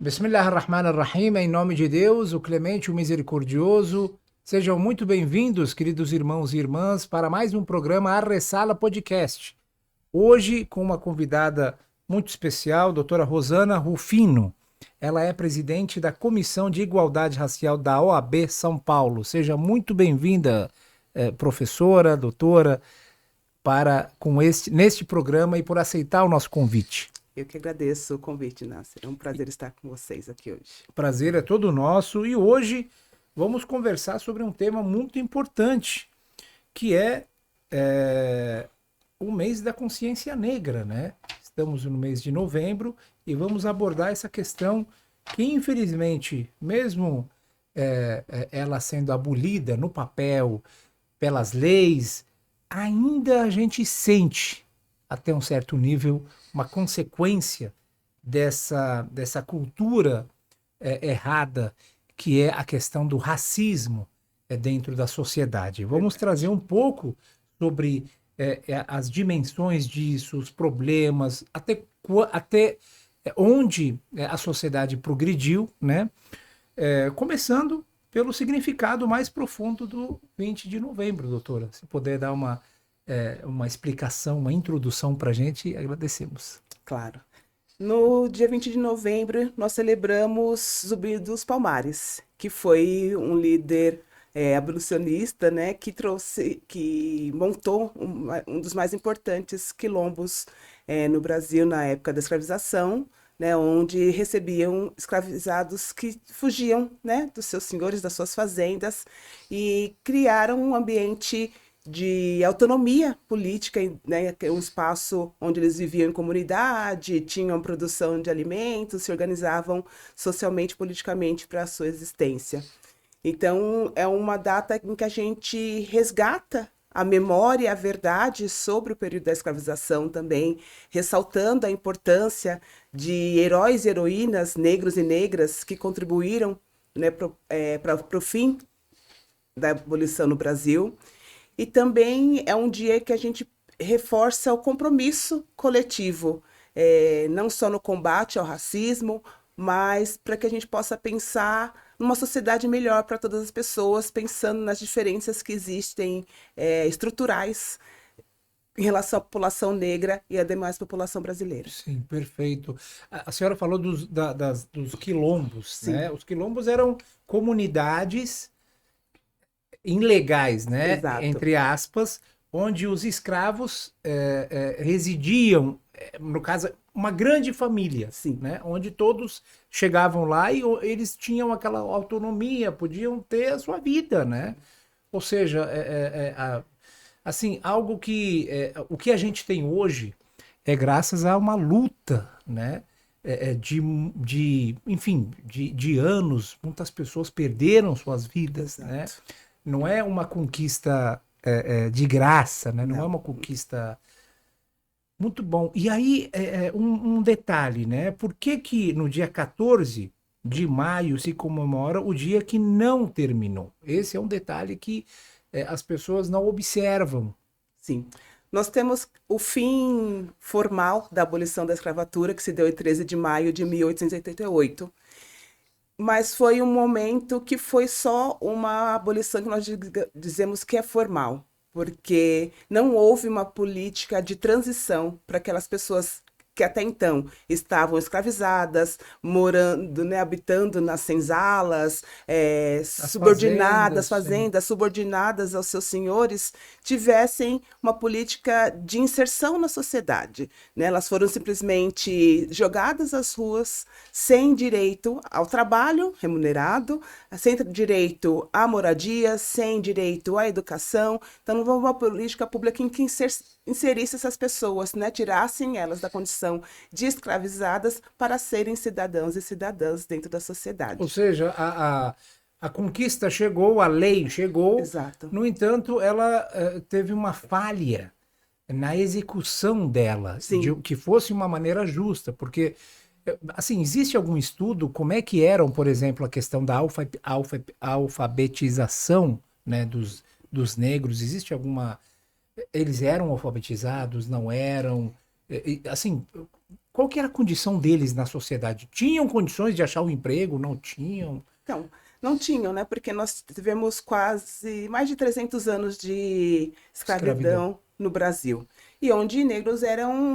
Bismillahirrahmanirrahim, em nome de Deus, o clemente, o misericordioso. Sejam muito bem-vindos, queridos irmãos e irmãs, para mais um programa Ar-Ressala Podcast. Hoje, com uma convidada muito especial, doutora Rosana Rufino. Ela é presidente da Comissão de Igualdade Racial da OAB São Paulo. Seja muito bem-vinda, professora, doutora, neste programa e por aceitar o nosso convite. Eu que agradeço o convite, Nasser. É um prazer estar com vocês aqui hoje. O prazer é todo nosso e hoje vamos conversar sobre um tema muito importante, que é o mês da consciência negra, né? Estamos no mês de novembro e vamos abordar essa questão que, infelizmente, mesmo ela sendo abolida no papel, pelas leis, ainda a gente sente, até um certo nível, uma consequência dessa cultura errada, que é a questão do racismo dentro da sociedade. Vamos trazer um pouco sobre as dimensões disso, os problemas, até onde a sociedade progrediu, né? Começando pelo significado mais profundo do 20 de novembro, doutora. Se puder dar uma explicação, uma introdução para a gente, agradecemos. Claro. No dia 20 de novembro, nós celebramos Zumbi dos Palmares, que foi um líder abolicionista, né, que montou um dos mais importantes quilombos no Brasil na época da escravização, né, onde recebiam escravizados que fugiam, né, dos seus senhores, das suas fazendas, e criaram um ambiente de autonomia política, né, um espaço onde eles viviam em comunidade, tinham produção de alimentos, se organizavam socialmente e politicamente para a sua existência. Então, é uma data em que a gente resgata a memória e a verdade sobre o período da escravização também, ressaltando a importância de heróis e heroínas, negros e negras, que contribuíram, né, para o fim da abolição no Brasil. E também é um dia que a gente reforça o compromisso coletivo, não só no combate ao racismo, mas para que a gente possa pensar numa sociedade melhor para todas as pessoas, pensando nas diferenças que existem estruturais em relação à população negra e à demais população brasileira. Sim, perfeito. A senhora falou dos quilombos, Sim. né? Os quilombos eram comunidades ilegais, né? Exato. Entre aspas, onde os escravos residiam, no caso, uma grande família, Sim. né? Onde todos chegavam lá e eles tinham aquela autonomia, podiam ter a sua vida, né? Ou seja, assim, algo que o que a gente tem hoje é graças a uma luta, né? Enfim, de anos, muitas pessoas perderam suas vidas, Exato. né? Não é uma conquista de graça, né? Não é Não. uma conquista... Muito bom. E aí, um detalhe, né? Por que que no dia 14 de maio se comemora o dia que não terminou? Esse é um detalhe que as pessoas não observam. Sim. Nós temos o fim formal da abolição da escravatura, que se deu em 13 de maio de 1888. Mas foi um momento que foi só uma abolição que nós dizemos que é formal, porque não houve uma política de transição para aquelas pessoas que até então estavam escravizadas, morando, né, habitando nas senzalas, subordinadas, fazendas, subordinadas aos seus senhores, tivessem uma política de inserção na sociedade, né? Elas foram simplesmente jogadas às ruas, sem direito ao trabalho remunerado, sem direito à moradia, sem direito à educação. Então, não houve uma política pública em que inserisse essas pessoas, né? Tirassem elas da condição de escravizadas para serem cidadãos e cidadãs dentro da sociedade. Ou seja, a conquista chegou, a lei chegou. Exato. No entanto, ela teve uma falha na execução dela, que fosse uma maneira justa, porque assim, existe algum estudo como é que eram, por exemplo, a questão da alfabetização, né, dos negros? Existe alguma... Eles eram alfabetizados, não eram? Assim, qual que era a condição deles na sociedade? Tinham condições de achar um emprego? Não tinham? Então, não tinham, né? Porque nós tivemos quase mais de 300 anos de Escravidão. escravidão no Brasil. E onde negros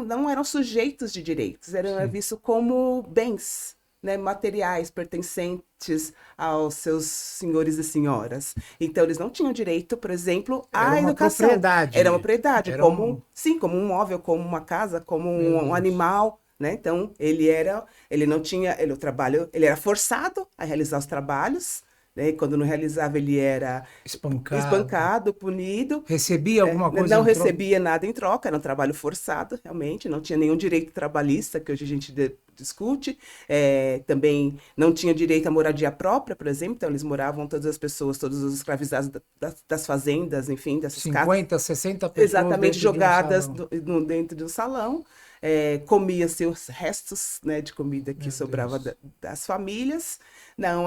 não eram sujeitos de direitos, eram Sim. vistos como bens, né, materiais pertencentes aos seus senhores e senhoras. Então, eles não tinham direito, por exemplo, Era à uma educação. Era uma propriedade. propriedade, Era um. como, sim, como um móvel, como uma casa, como Meu um Deus. animal, né? Então, ele não tinha, o trabalho, ele era forçado a realizar os trabalhos, né? E quando não realizava, ele era Espancado. espancado, punido, Recebia alguma coisa não em troca? recebia nada em troca, era um trabalho forçado, realmente, não tinha nenhum direito trabalhista, que hoje a gente discute. Também não tinha direito à moradia própria, por exemplo, então eles moravam, todas as pessoas, todos os escravizados das fazendas, enfim, dessas casas, 50, 60 pessoas exatamente dentro de um jogadas salão. dentro de um salão. Comia-se os restos, né, de comida que Meu sobrava Deus. das famílias. Não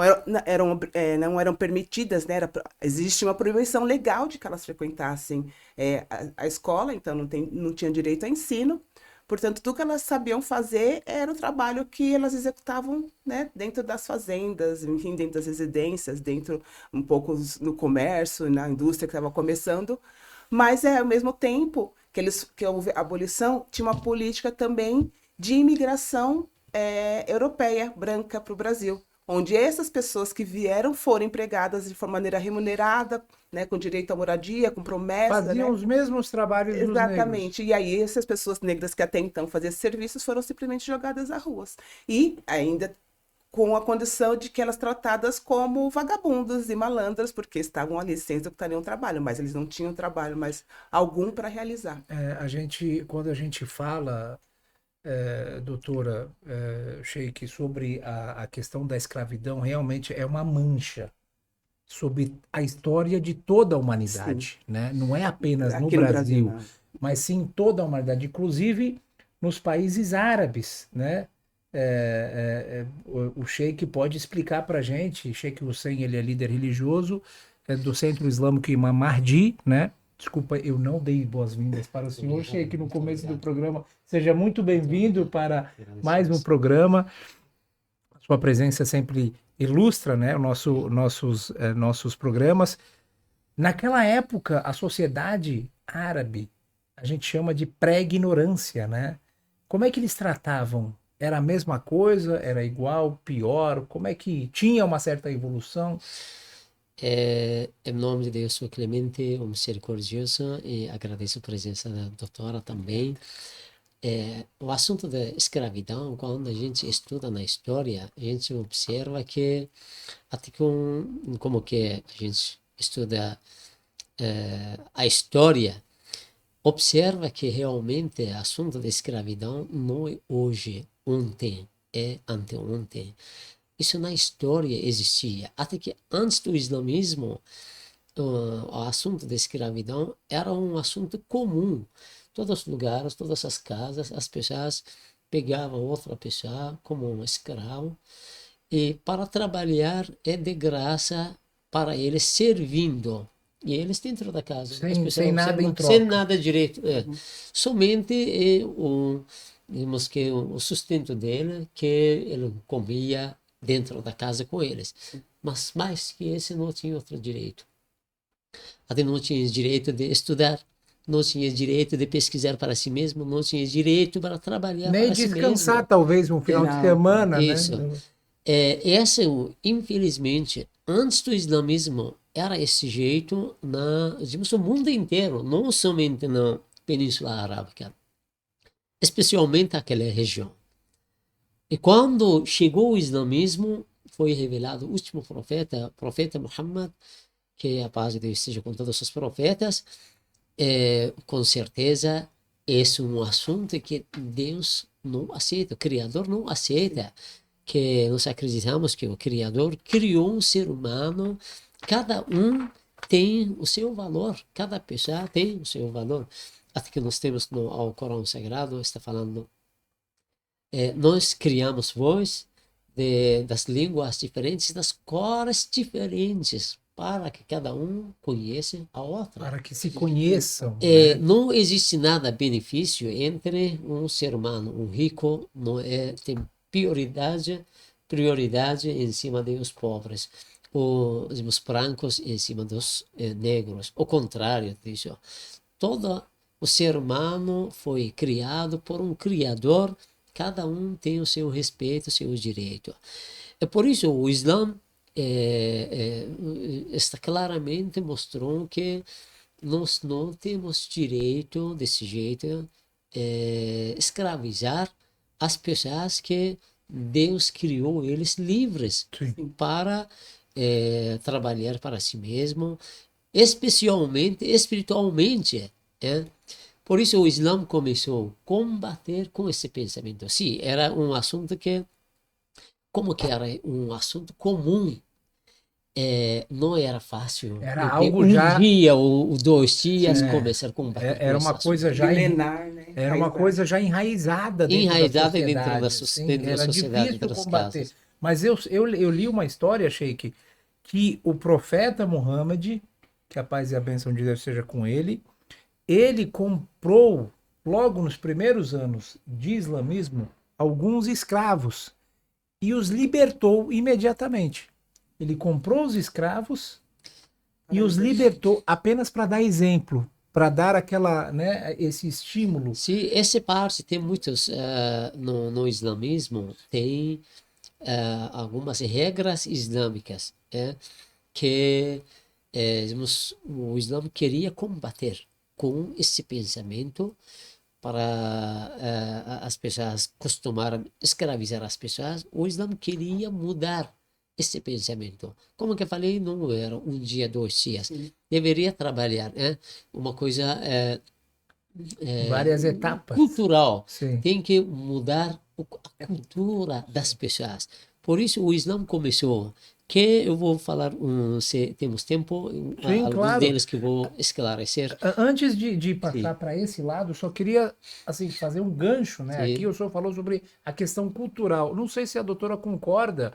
eram permitidas, né, existe uma proibição legal de que elas frequentassem a escola, então não tinha direito a ensino. Portanto, tudo que elas sabiam fazer era o trabalho que elas executavam, né, dentro das fazendas, enfim, dentro das residências, dentro um pouco no comércio, na indústria que estava começando. Mas, ao mesmo tempo que houve a abolição, tinha uma política também de imigração europeia, branca, para o Brasil, onde essas pessoas que vieram foram empregadas de maneira remunerada, né, com direito à moradia, com promessa, Faziam né? os mesmos trabalhos dos negros. Exatamente. E aí essas pessoas negras que até então faziam serviços foram simplesmente jogadas às ruas. E ainda com a condição de que elas tratadas como vagabundas e malandras, porque estavam ali sem executar nenhum trabalho, mas eles não tinham trabalho mais algum para realizar. Quando a gente fala, doutora Sheik, sobre a questão da escravidão, realmente é uma mancha sobre a história de toda a Sim, humanidade, né? Não é apenas no aqui no Brasil Brasil, não. mas sim toda a humanidade, inclusive nos países árabes, né? O Sheik pode explicar para a gente, Sheik Hussein, ele é líder religioso do Centro Islâmico Imam Mahdi, né? Desculpa, eu não dei boas-vindas para o senhor Sheik no começo do programa. Seja muito bem-vindo para mais um programa. Sua presença sempre ilustra, né, nossos programas. Naquela época, a sociedade árabe, a gente chama de pré-ignorância, né? Como é que eles tratavam? Era a mesma coisa? Era igual? Pior? Como é que tinha uma certa evolução? Em nome de Deus, sou clemente, o misericordioso, e agradeço a presença da doutora também. O assunto da escravidão, quando a gente estuda na história, a gente observa que, até como que a gente estuda a história, observa que realmente o assunto da escravidão não é hoje, ontem, é anteontem. Isso na história existia. Até que antes do islamismo, o assunto da escravidão era um assunto comum. Todos os lugares, todas as casas, as pessoas pegavam outra pessoa como um escravo e para trabalhar é de graça para eles servindo. E eles dentro da casa, as pessoas Sem nada em observam, sem troca. nada direito. Somente digamos que o sustento dele, que ele comia dentro da casa com eles. Mas mais que esse não tinha outro direito. Até não tinha direito de estudar, não tinha direito de pesquisar para si mesmo, não tinha direito para trabalhar Nem para si descansar, mesmo. talvez, um final de Não, semana, né? Isso. Infelizmente, antes do islamismo, era esse jeito digamos, no mundo inteiro, não somente na Península Arábica, especialmente aquela região. E quando chegou o islamismo, foi revelado o último profeta, o profeta Muhammad, que a paz de Deus esteja com todos os profetas. Com certeza, esse é um assunto que Deus não aceita, o Criador não aceita, que nós acreditamos que o Criador criou um ser humano, cada um tem o seu valor, cada pessoa tem o seu valor. Até que nós temos no Alcorão Sagrado, está falando, nós criamos voz das línguas diferentes, das cores diferentes, para que cada um conheça a outra. Para que se conheçam. Não existe nada benefício entre um ser humano, um rico não tem prioridade em cima dos pobres, os brancos em cima dos negros. O contrário disso. Todo o ser humano foi criado por um Criador, cada um tem o seu respeito, o seu direito. É por isso o Islã está claramente mostrou que nós não temos direito desse jeito escravizar as pessoas que Deus criou eles livres Sim. para trabalhar para si mesmo, especialmente espiritualmente. Por isso o Islã começou a combater com esse pensamento. Sim, era um assunto que, como que era um assunto comum, não era fácil. Era Porque algo já... dia ou 2 dias começar a combater Era com uma esse coisa assunto. já Milenar, né? era uma coisa já enraizada dentro Enraizada da dentro da sociedade. dentro da Era sociedade, difícil das combater. casas. Mas eu li uma história, Sheik, que o profeta Muhammad, que a paz e a bênção de Deus seja com ele comprou, logo nos primeiros anos de islamismo, alguns escravos e os libertou imediatamente. Ele comprou os escravos e os libertou apenas para dar exemplo, para dar aquela, né, esse estímulo. Sim, essa parte tem muitos, no islamismo, tem algumas regras islâmicas que digamos, o Islã queria combater com esse pensamento para as pessoas costumaram escravizar as pessoas. O Islã queria mudar esse pensamento. Como que eu falei, não era um dia, 2 dias. Deveria trabalhar, uma coisa Várias etapas. cultural. Sim. Tem que mudar a cultura das pessoas. Por isso o Islã começou. Que eu vou falar, se temos tempo, Sim, alguns claro. deles que eu vou esclarecer. Antes de passar para esse lado, só queria assim, fazer um gancho, né? Sim. Aqui o senhor falou sobre a questão cultural. Não sei se a doutora concorda,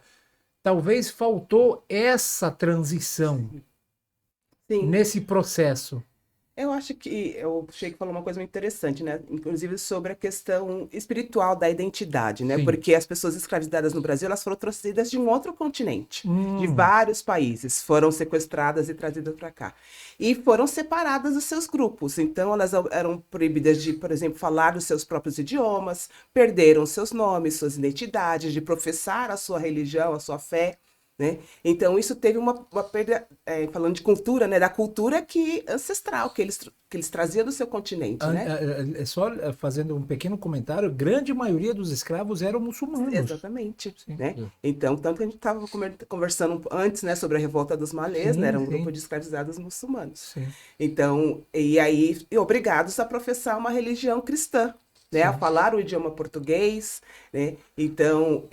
talvez faltou essa transição Sim. nesse processo. Eu acho que o Sheik falou uma coisa muito interessante, né? Inclusive sobre a questão espiritual da identidade, né? Sim. Porque as pessoas escravizadas no Brasil, elas foram trazidas de um outro continente, de vários países, foram sequestradas e trazidas para cá. E foram separadas dos seus grupos. Então, elas eram proibidas de, por exemplo, falar os seus próprios idiomas, perderam seus nomes, suas identidades, de professar a sua religião, a sua fé. Né? Então, isso teve uma perda, falando de cultura, né? Da cultura ancestral que eles traziam do seu continente. Né? Só fazendo um pequeno comentário, grande maioria dos escravos eram muçulmanos. Exatamente. Né? Então, tanto que a gente estava conversando antes, né, sobre a revolta dos malês, Sim, né? Era um sim. grupo de escravizados muçulmanos. Sim. Então, obrigados a professar uma religião cristã, né? A falar o idioma português, né? Então,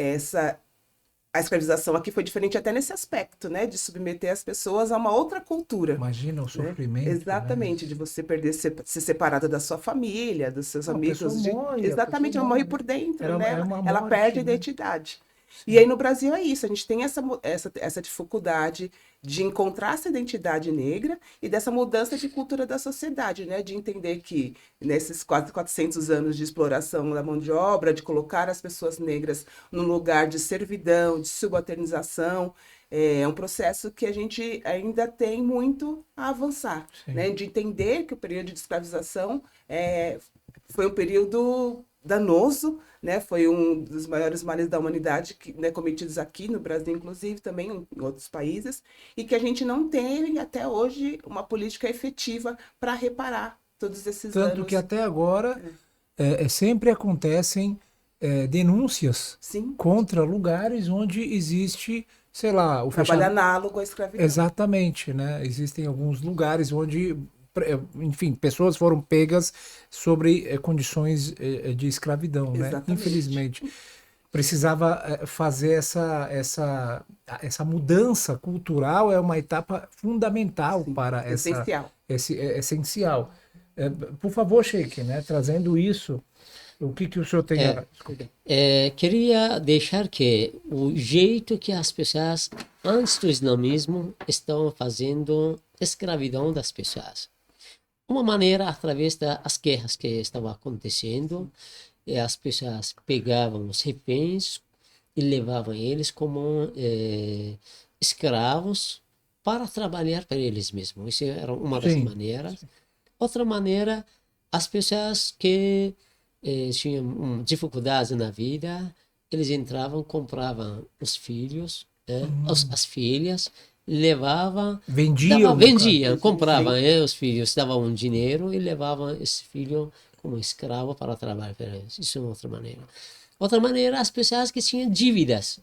a escravização aqui foi diferente até nesse aspecto, né? De submeter as pessoas a uma outra cultura. Imagina o sofrimento. Exatamente, né? de você perder, ser separada da sua família, dos seus Não, a amigos. pessoa morre, Exatamente, a ela pessoa morre morre. por dentro, Era né? uma Ela morte, perde a né? identidade. E aí no Brasil é isso, a gente tem essa dificuldade de encontrar essa identidade negra e dessa mudança de cultura da sociedade, né? De entender que nesses quase 400 anos de exploração da mão de obra, de colocar as pessoas negras num lugar de servidão, de subalternização, é um processo que a gente ainda tem muito a avançar, né? De entender que o período de escravização foi um período danoso, né? Foi um dos maiores males da humanidade né, cometidos aqui no Brasil, inclusive, também em outros países, e que a gente não tem até hoje uma política efetiva para reparar todos esses danos. Tanto que até agora sempre acontecem denúncias contra lugares onde existe, sei lá, o trabalho análogo à escravidão. Exatamente, né? Existem alguns lugares onde, enfim, pessoas foram pegas sobre condições de escravidão, né? Infelizmente. Precisava fazer essa mudança cultural, é uma etapa fundamental para essencial. Essencial. Por favor, Sheik, né? Trazendo isso. O que o senhor tem É. a... Desculpa. Queria deixar que o jeito que as pessoas antes do islamismo estão fazendo escravidão das pessoas. Uma maneira através das guerras que estavam acontecendo, as pessoas pegavam os reféns e levavam eles como escravos para trabalhar para eles mesmos. Isso era uma das Sim. maneiras. Outra maneira, as pessoas que tinham dificuldades na vida, eles entravam, compravam os filhos, as filhas, levavam, Vendiam. vendiam, compravam os filhos, davam um dinheiro e levavam esse filho como escravo para trabalhar para eles. Isso é uma outra maneira. Outra maneira, as pessoas que tinham dívidas.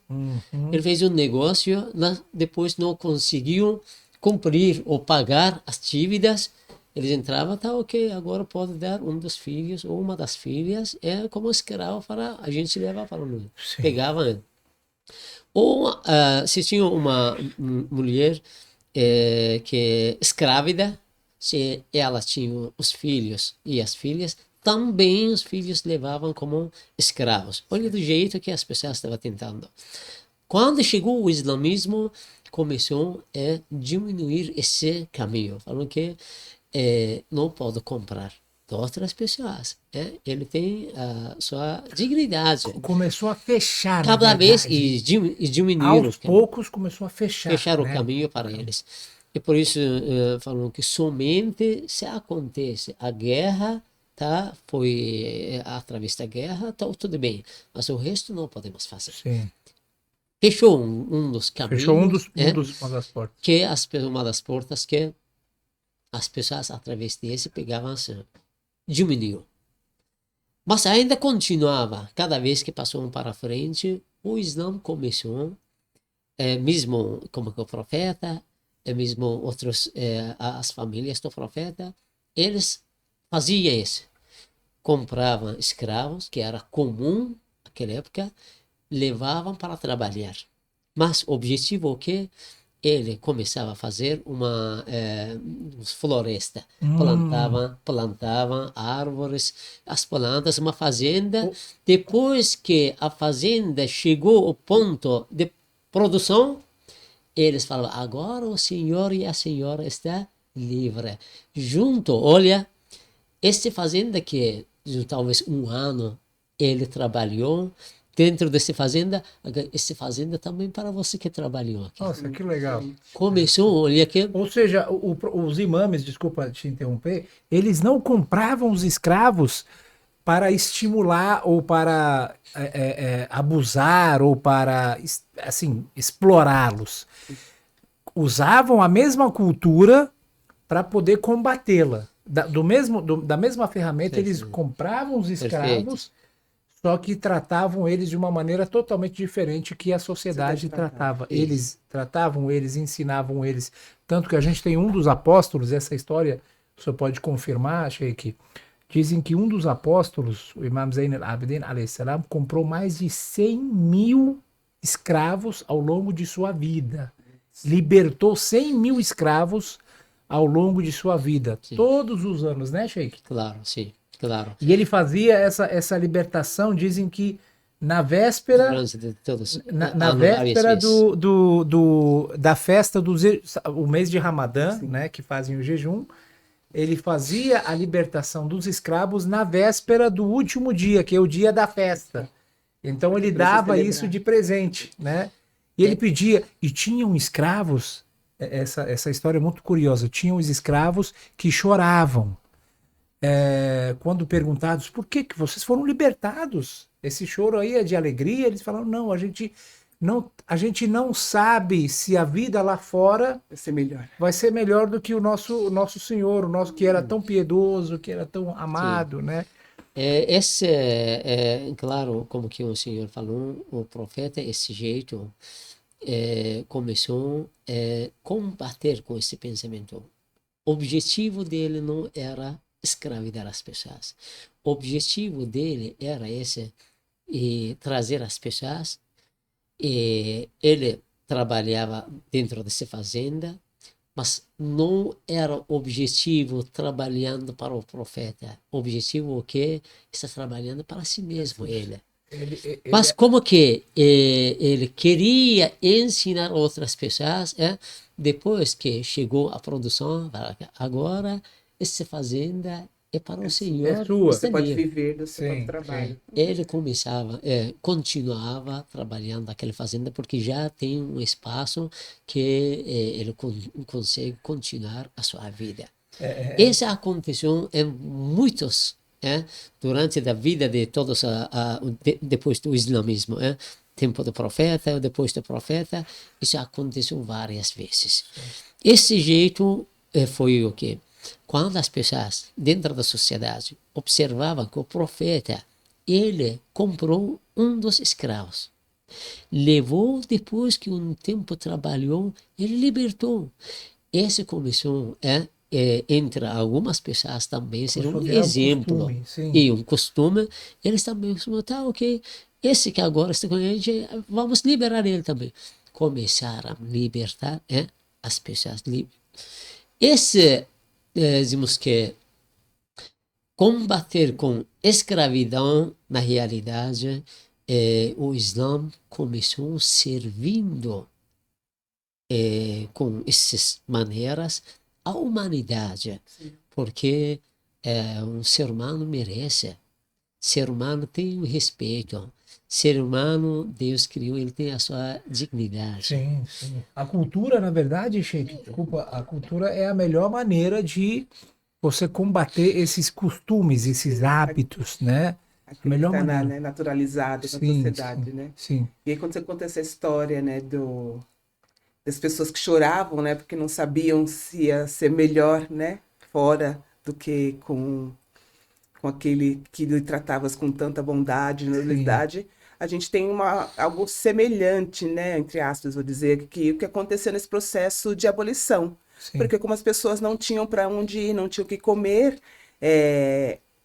Ele fez um negócio, depois não conseguiu cumprir ou pagar as dívidas. Eles entravam, tá ok, agora pode dar um dos filhos ou uma das filhas como escravo para a gente levar para o mundo. Pegavam ele. Ou se tinha uma mulher que é escrávida, se ela tinha os filhos e as filhas, também os filhos levavam como escravos. Olha do jeito que as pessoas estavam tentando. Quando chegou o islamismo, começou a diminuir esse caminho. Falou que não pode comprar de outras pessoas. Ele tem a sua dignidade. Começou a fechar, Cada vez e diminuir aos poucos começou a fechar, o caminho para eles. E por isso falam que somente se acontece a guerra, tá? Foi através da guerra, tá tudo bem. Mas o resto não podemos fazer. Sim. Fechou um dos caminhos. Fechou uma das portas. Que uma das portas que as pessoas através desse pegavam assim, diminuiu. Mas ainda continuava. Cada vez que passou para frente, o Islã começou, mesmo como que o profeta, mesmo outros, as famílias do profeta, eles faziam isso. Compravam escravos, que era comum naquela época, levavam para trabalhar. Mas o objetivo é que ele começava a fazer uma floresta. Plantavam árvores, as plantas, uma fazenda. Depois que a fazenda chegou ao ponto de produção, eles falavam, agora o senhor e a senhora está livre. Junto, olha, esta fazenda que talvez um ano ele trabalhou, dentro dessa fazenda também para você que trabalhou aqui. Nossa, que legal. Começou, olha aqui. Ou seja, os imames, desculpa te interromper, eles não compravam os escravos para estimular ou para abusar ou para, assim, explorá-los. Usavam a mesma cultura para poder combatê-la. Da mesma ferramenta, eles compravam os escravos, só que tratavam eles de uma maneira totalmente diferente que a sociedade tratava. Eles tratavam eles, ensinavam eles. Tanto que a gente tem um dos apóstolos, essa história, o senhor pode confirmar, Sheikh, dizem que um dos apóstolos, o Imam Zayn al-Abidin, a.s., comprou mais de 100 mil escravos ao longo de sua vida. Libertou 100 mil escravos ao longo de sua vida. Sim. Todos os anos, né, Sheikh? Claro, sim. Claro. E ele fazia essa libertação, dizem que na véspera, na véspera da festa o mês de Ramadã, né, que fazem o jejum, ele fazia a libertação dos escravos na véspera do último dia, que é o dia da festa. Então ele dava isso de presente, né? E ele pedia, e tinham escravos, essa história é muito curiosa, tinham os escravos que choravam. Quando perguntados por que vocês foram libertados, esse choro aí é de alegria, eles falaram, não, a gente não sabe se a vida lá fora vai ser melhor do que o nosso Senhor, o nosso que era tão piedoso, que era tão amado. Sim. Né? Claro, como que o Senhor falou, o profeta, esse jeito, começou a combater com esse pensamento. O objetivo dele não era escravizar as pessoas. O objetivo dele era esse, trazer as pessoas. Ele trabalhava dentro dessa fazenda, mas não era objetivo trabalhando para o profeta. O objetivo o quê? Está trabalhando para si mesmo, ele. Mas como que ele queria ensinar outras pessoas, depois que chegou a produção, agora essa fazenda é para o Senhor. sua. Você pode livre. viver do seu Sim, próprio trabalho. Ele continuava trabalhando naquela fazenda porque já tem um espaço que ele consegue continuar a sua vida. Isso aconteceu em muitos, durante a vida de todos, depois do islamismo, tempo do profeta, depois do profeta, isso aconteceu várias vezes. Esse jeito foi o quê? Quando as pessoas dentro da sociedade observavam que o profeta, ele comprou um dos escravos, levou depois que um tempo trabalhou, ele libertou. Esse começou entre algumas pessoas também ser um exemplo e um costume. Eles também falaram, tá, ok, esse que agora está com a gente, vamos liberar ele também. Começaram a libertar as pessoas. Esse, dizemos que combater com escravidão, na realidade, o Islã começou servindo com essas maneiras a humanidade, porque um ser humano merece, ser humano tem um respeito, ser humano, Deus criou, ele tem a sua dignidade. Sim, sim. A cultura, na verdade, Sheik, desculpa, a cultura é a melhor maneira de você combater esses costumes, esses hábitos, né? A melhor Está maneira. né, naturalizado na sociedade, né? Sim. E aí quando você conta essa história, né, das pessoas que choravam, né, porque não sabiam se ia ser melhor, né, fora do que com aquele que lhe tratavas com tanta bondade, nobilidade, a gente tem algo semelhante, né, entre aspas, vou dizer, que o que aconteceu nesse processo de abolição. Sim. Porque como as pessoas não tinham para onde ir, não tinham o que comer,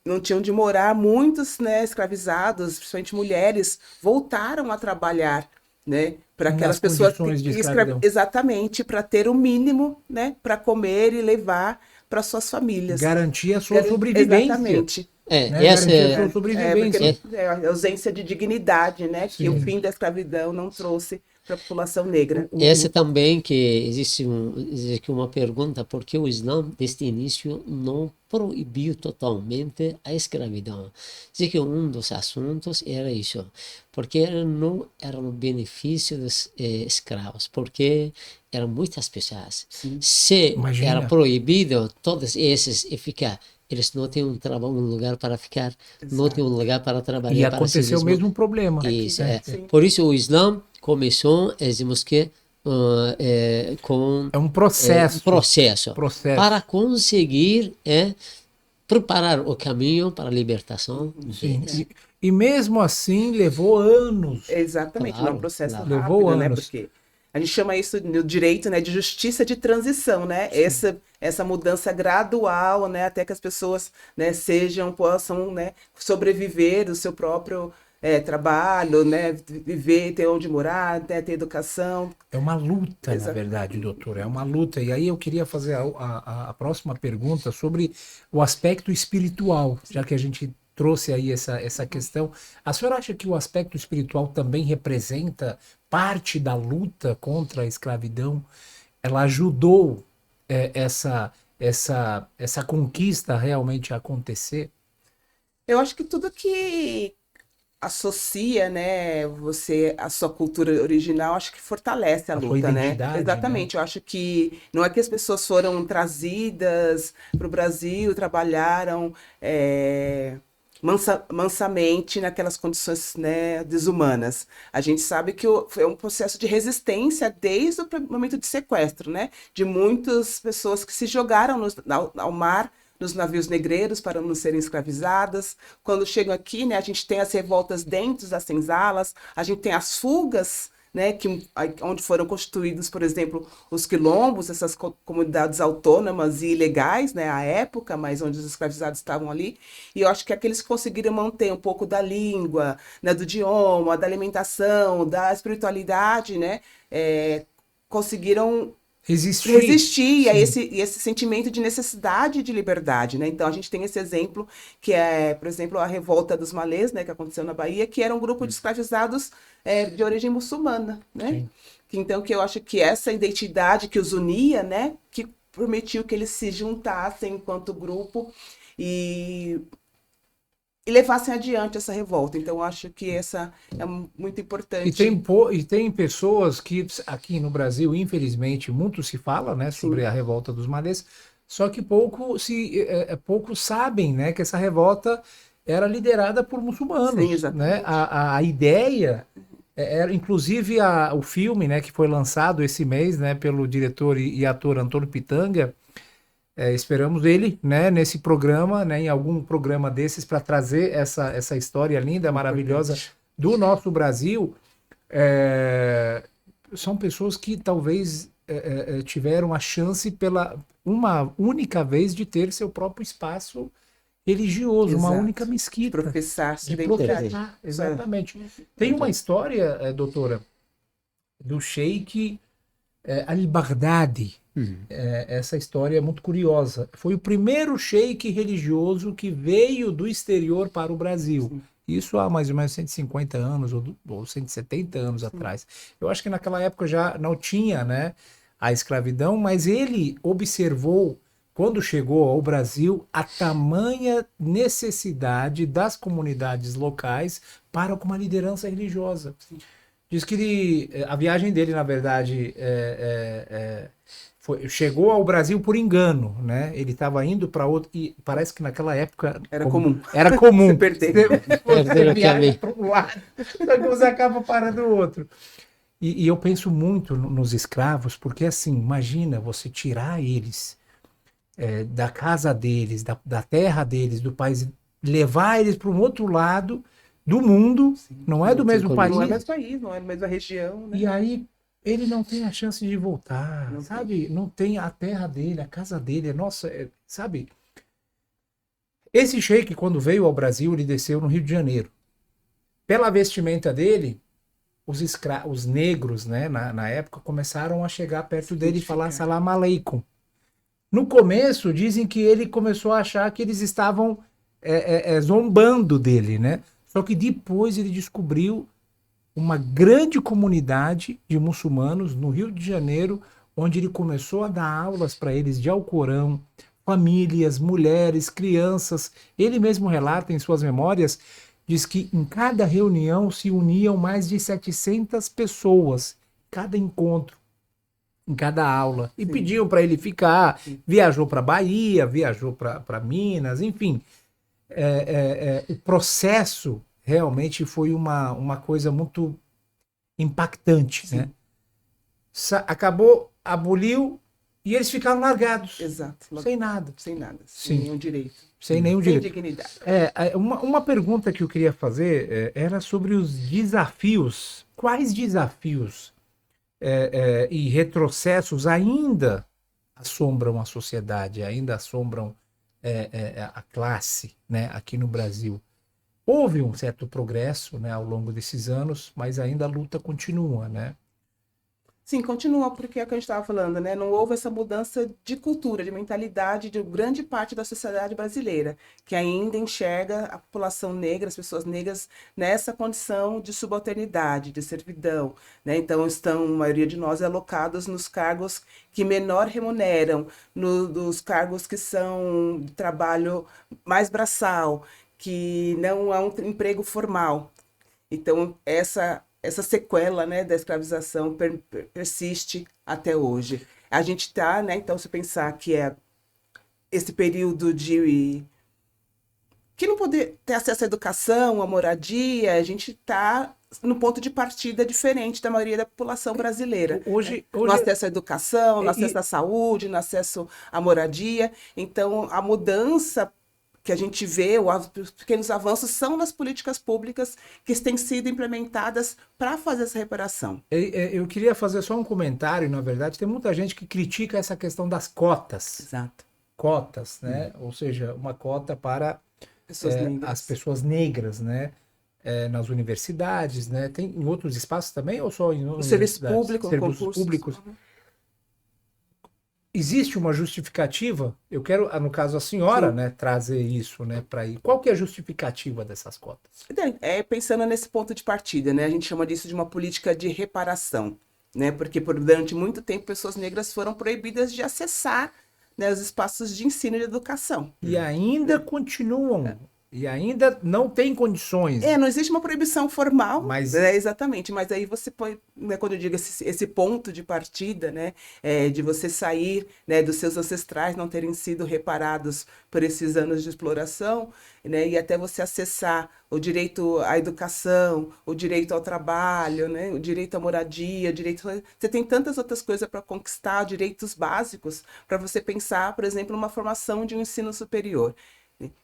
não tinham onde morar, muitos, né, escravizados, principalmente mulheres, voltaram a trabalhar, né, para aquelas pessoas exatamente, para ter o mínimo, né, para comer e levar para suas famílias. Garantir a sua sobrevivência. Exatamente. Essa a ausência de dignidade, né, que o fim da escravidão não trouxe para a população negra. Essa também que existe uma pergunta, por que o Islã, desde o início, não proibiu totalmente a escravidão? Diz que um dos assuntos era isso, porque não era no benefício dos escravos, porque eram muitas pessoas. Sim. Se Imagina. era proibido, todos esses ficar, eles não têm um trabalho, um lugar para ficar, não têm um lugar para trabalhar. E aconteceu o mesmo problema. Isso, Por isso o Islã começou, dizemos que com um processo, para conseguir preparar o caminho para a libertação. Sim. E mesmo assim levou anos. Exatamente, não é um processo rápido, levou anos. Né? Porque a gente chama isso no direito, né, de justiça de transição, né? Essa mudança gradual, né, até que as pessoas, né, possam, né, sobreviver do seu próprio trabalho, né, viver, ter onde morar, ter educação. É uma luta, na verdade, doutor, é uma luta. E aí eu queria fazer a próxima pergunta sobre o aspecto espiritual, já que a gente trouxe aí essa questão. A senhora acha que o aspecto espiritual também representa parte da luta contra a escravidão? Ela ajudou essa conquista realmente a acontecer? Eu acho que tudo que associa, né, a sua cultura original, acho que fortalece a luta, né? Exatamente. Né? Eu acho que não é que as pessoas foram trazidas para o Brasil, trabalharam mansamente naquelas condições, né, desumanas. A gente sabe que foi um processo de resistência desde o momento de sequestro, né, de muitas pessoas que se jogaram ao mar, nos navios negreiros para não serem escravizadas. Quando chegam aqui, né, a gente tem as revoltas dentro das senzalas, a gente tem as fugas, né, onde foram constituídos, por exemplo, os quilombos, essas comunidades autônomas e ilegais, né, à época, mas onde os escravizados estavam ali. E eu acho que aqueles que conseguiram manter um pouco da língua, né, do idioma, da alimentação, da espiritualidade, né, conseguiram resistir a Sim. esse sentimento de necessidade de liberdade, né? Então a gente tem esse exemplo que é, por exemplo, a revolta dos malês, né, que aconteceu na Bahia, que era um grupo de escravizados de origem muçulmana, né? Sim. Então que eu acho que essa identidade que os unia, né, que permitiu que eles se juntassem enquanto grupo e levassem adiante essa revolta. Então eu acho que essa é muito E importante. e tem pessoas que aqui no Brasil, infelizmente, muito se fala, né, sobre Sim, a revolta dos malês, só que poucos sabem, né, que essa revolta era liderada por sim, muçulmanos, né? exatamente. A ideia era, inclusive, o filme, né, que foi lançado esse mês, né, pelo diretor e ator Antônio Pitanga. Esperamos ele, né, nesse programa, né, em algum programa desses, para trazer essa história linda, maravilhosa Importante. do nosso Brasil. É, São pessoas que talvez tiveram a chance pela uma única vez de ter seu próprio espaço religioso, uma única Exato. De mesquita, professar sua de identidade. professar, Isso é exatamente. Tem uma Verdade. história, doutora, do Sheik al-Baghdadi. Uhum. Essa história é muito curiosa. Foi o primeiro sheik religioso que veio do exterior para o Brasil. sim, Isso há mais ou menos 150 anos ou 170 anos sim. atrás. Eu acho que naquela época já não tinha, né, a escravidão, mas ele observou, quando chegou ao Brasil, a tamanha necessidade das comunidades locais para com uma liderança religiosa. Diz que a viagem dele, na verdade, chegou ao Brasil por engano, né? Ele estava indo para outro. E parece que naquela época Era comum era se comum. perder. Você Perderam o viaja caminho. para um lado, só que você acaba parando no outro. E eu penso muito nos escravos, porque assim, imagina você tirar eles da casa deles, da terra deles, do país, levar eles para um outro lado do mundo, Sim. não é do Não tem mesmo Não é o país, condições. mesmo país, não é a mesma região, né? e aí ele não tem a chance de voltar, Não tem. sabe? Não tem a terra dele, a casa dele, nossa, sabe? Esse sheik, quando veio ao Brasil, ele desceu no Rio de Janeiro. Pela vestimenta dele, os negros, né, na época, começaram a chegar perto dele e falar Identificar. salam aleikum. No começo, dizem que ele começou a achar que eles estavam zombando dele, né? Só que depois ele descobriu uma grande comunidade de muçulmanos no Rio de Janeiro, onde ele começou a dar aulas para eles de Alcorão, famílias, mulheres, crianças. Ele mesmo relata em suas memórias, diz que em cada reunião se uniam mais de 700 pessoas, cada encontro, em cada aula, e Sim, pediam para ele ficar. sim. Viajou para Bahia, viajou para Minas, enfim. O processo realmente foi uma coisa muito impactante, né? Sim. Acabou, aboliu e eles ficaram largados, Exato. sem nada, Sem nada, sem sim, nenhum direito. sem nenhum Sem direito. dignidade. Uma pergunta que eu queria fazer era sobre os desafios. Quais desafios e retrocessos ainda assombram a sociedade, ainda assombram a classe, né, aqui no Brasil? Houve um certo progresso, né, ao longo desses anos, mas ainda a luta continua, né? Sim, continua, porque é o que a gente estava falando, né? Não houve essa mudança de cultura, de mentalidade de grande parte da sociedade brasileira, que ainda enxerga a população negra, as pessoas negras, nessa condição de subalternidade, de servidão, né? Então, estão, a maioria de nós, alocados nos cargos que menor remuneram, nos cargos que são de trabalho mais braçal, que não há um emprego formal. Então, essa sequela, né, da escravização persiste até hoje. A gente está, né, então, se pensar que é esse período de que não poder ter acesso à educação, à moradia, a gente está no ponto de partida diferente da maioria da população brasileira, né? No Hoje acesso à educação, no acesso e, à saúde, no acesso à moradia. Então, a mudança que a gente vê, os pequenos avanços, são nas políticas públicas que têm sido implementadas para fazer essa reparação. eu queria fazer só um comentário, na verdade, tem muita gente que critica essa questão das Exato. cotas, né? Ou seja, uma cota para Pessoas as negras. pessoas negras, né? Nas universidades, né? Tem em outros espaços também ou só em O serviço universidades? público, Serviços concursos. públicos. existe uma justificativa? Eu quero, no caso a senhora, Sim. né, trazer isso, né, para ir. Qual que é a justificativa dessas cotas? Pensando nesse ponto de partida, né? A gente chama disso de uma política de reparação, né? Porque durante muito tempo pessoas negras foram proibidas de acessar, né, os espaços de ensino e de educação. E ainda continuam, e ainda não tem condições. Não existe uma proibição formal, Mas- exatamente, mas aí você põe, né, quando eu digo esse ponto de partida, né, de você sair, né, dos seus ancestrais não terem sido reparados por esses anos de exploração, né, e até você acessar o direito à educação, o direito ao trabalho, né, o direito à moradia, Você tem tantas outras coisas para conquistar, direitos básicos, para você pensar, por exemplo, numa formação de um ensino superior.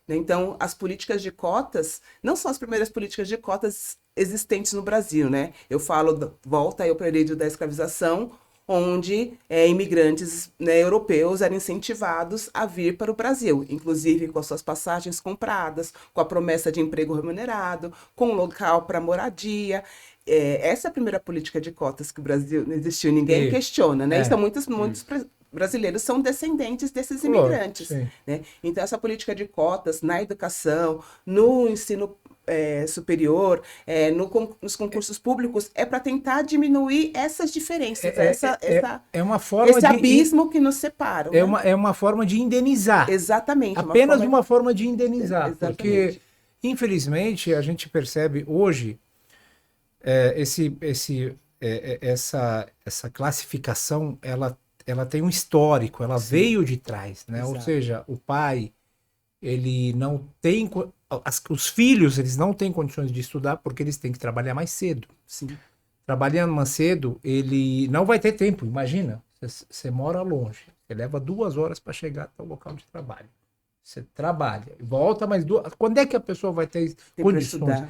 Então, as políticas de cotas não são as primeiras políticas de cotas existentes no Brasil, né? Eu falo, volta aí ao período da escravização, onde imigrantes, né, europeus eram incentivados a vir para o Brasil, inclusive com as suas passagens compradas, com a promessa de emprego remunerado, com um local para moradia. Essa é a primeira política de cotas que o Brasil não existiu, ninguém questiona, né? Então, muitos brasileiros são descendentes desses imigrantes, sim. né? Então, essa política de cotas na educação, no ensino superior, nos concursos públicos, é para tentar diminuir essas diferenças, É uma forma esse abismo que nos separa. É uma forma de indenizar. Exatamente. Apenas uma forma de indenizar. Exatamente. Porque, infelizmente, a gente percebe hoje essa classificação, ela tem um histórico, ela veio de trás, né? Exato. Ou seja, o pai, ele não tem... Os filhos, eles não têm condições de estudar porque eles têm que trabalhar mais cedo. Sim. Trabalhando mais cedo, ele não vai ter tempo. Imagina, você mora longe, você leva 2 horas para chegar até o local de trabalho. Você trabalha, volta mais 2. Quando é que a pessoa vai ter condições?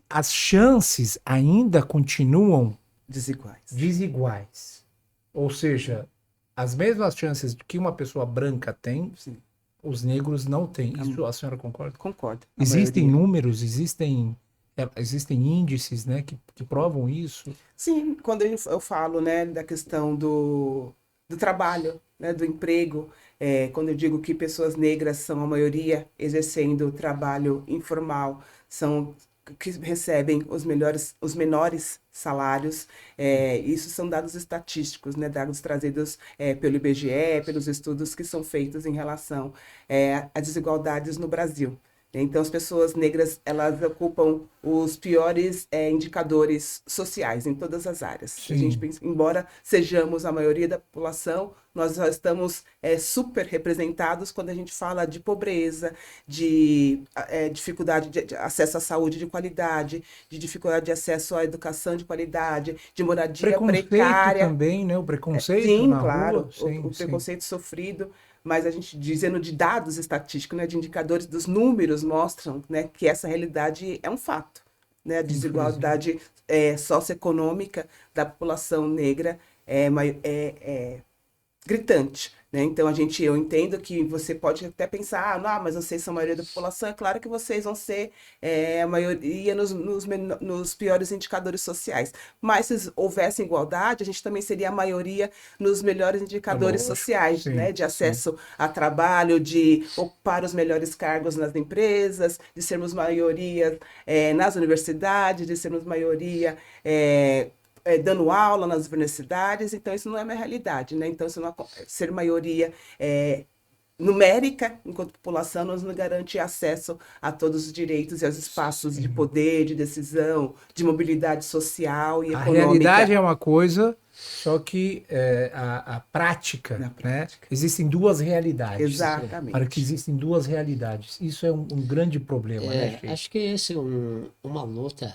As chances ainda continuam desiguais. Ou seja, as mesmas chances que uma pessoa branca tem, sim, os negros não têm. Isso a senhora concorda? Concordo. Existem números, existem índices, né, que provam isso? Sim, quando eu falo, né, da questão do trabalho, né, do emprego, quando eu digo que pessoas negras são a maioria exercendo trabalho informal, são que recebem os menores salários, isso são dados estatísticos, né, dados trazidos pelo IBGE, pelos estudos que são feitos em relação a desigualdades no Brasil. Então, as pessoas negras, elas ocupam os piores indicadores sociais em todas as áreas. Sim. A gente pensa, embora sejamos a maioria da população, nós já estamos super representados quando a gente fala de pobreza, de dificuldade de acesso à saúde de qualidade, de dificuldade de acesso à educação de qualidade, de moradia precária. Também, né? O preconceito sim, na claro, rua. Sim, o preconceito sofrido. Mas a gente, dizendo de dados estatísticos, né, de indicadores dos números, mostram, né, que essa realidade é um fato. Né? A desigualdade socioeconômica da população negra é gritante. Né? Então, eu entendo que você pode até pensar, mas vocês são a maioria da população, é claro que vocês vão ser a maioria nos piores indicadores sociais. Mas se houvesse igualdade, a gente também seria a maioria nos melhores indicadores sociais, sim, né? De acesso a trabalho, de ocupar os melhores cargos nas empresas, de sermos maioria nas universidades, de sermos maioria... dando aula nas universidades, então isso não é minha realidade, né? Então, ser maioria numérica, enquanto população, nos não garante acesso a todos os direitos e aos espaços de poder, de decisão, de mobilidade social e econômica. A realidade é uma coisa, só que a prática, né? Existem 2 realidades. Exatamente. Para que existem 2 realidades. Isso é um grande problema, né, Sheik? Acho que essa é uma luta.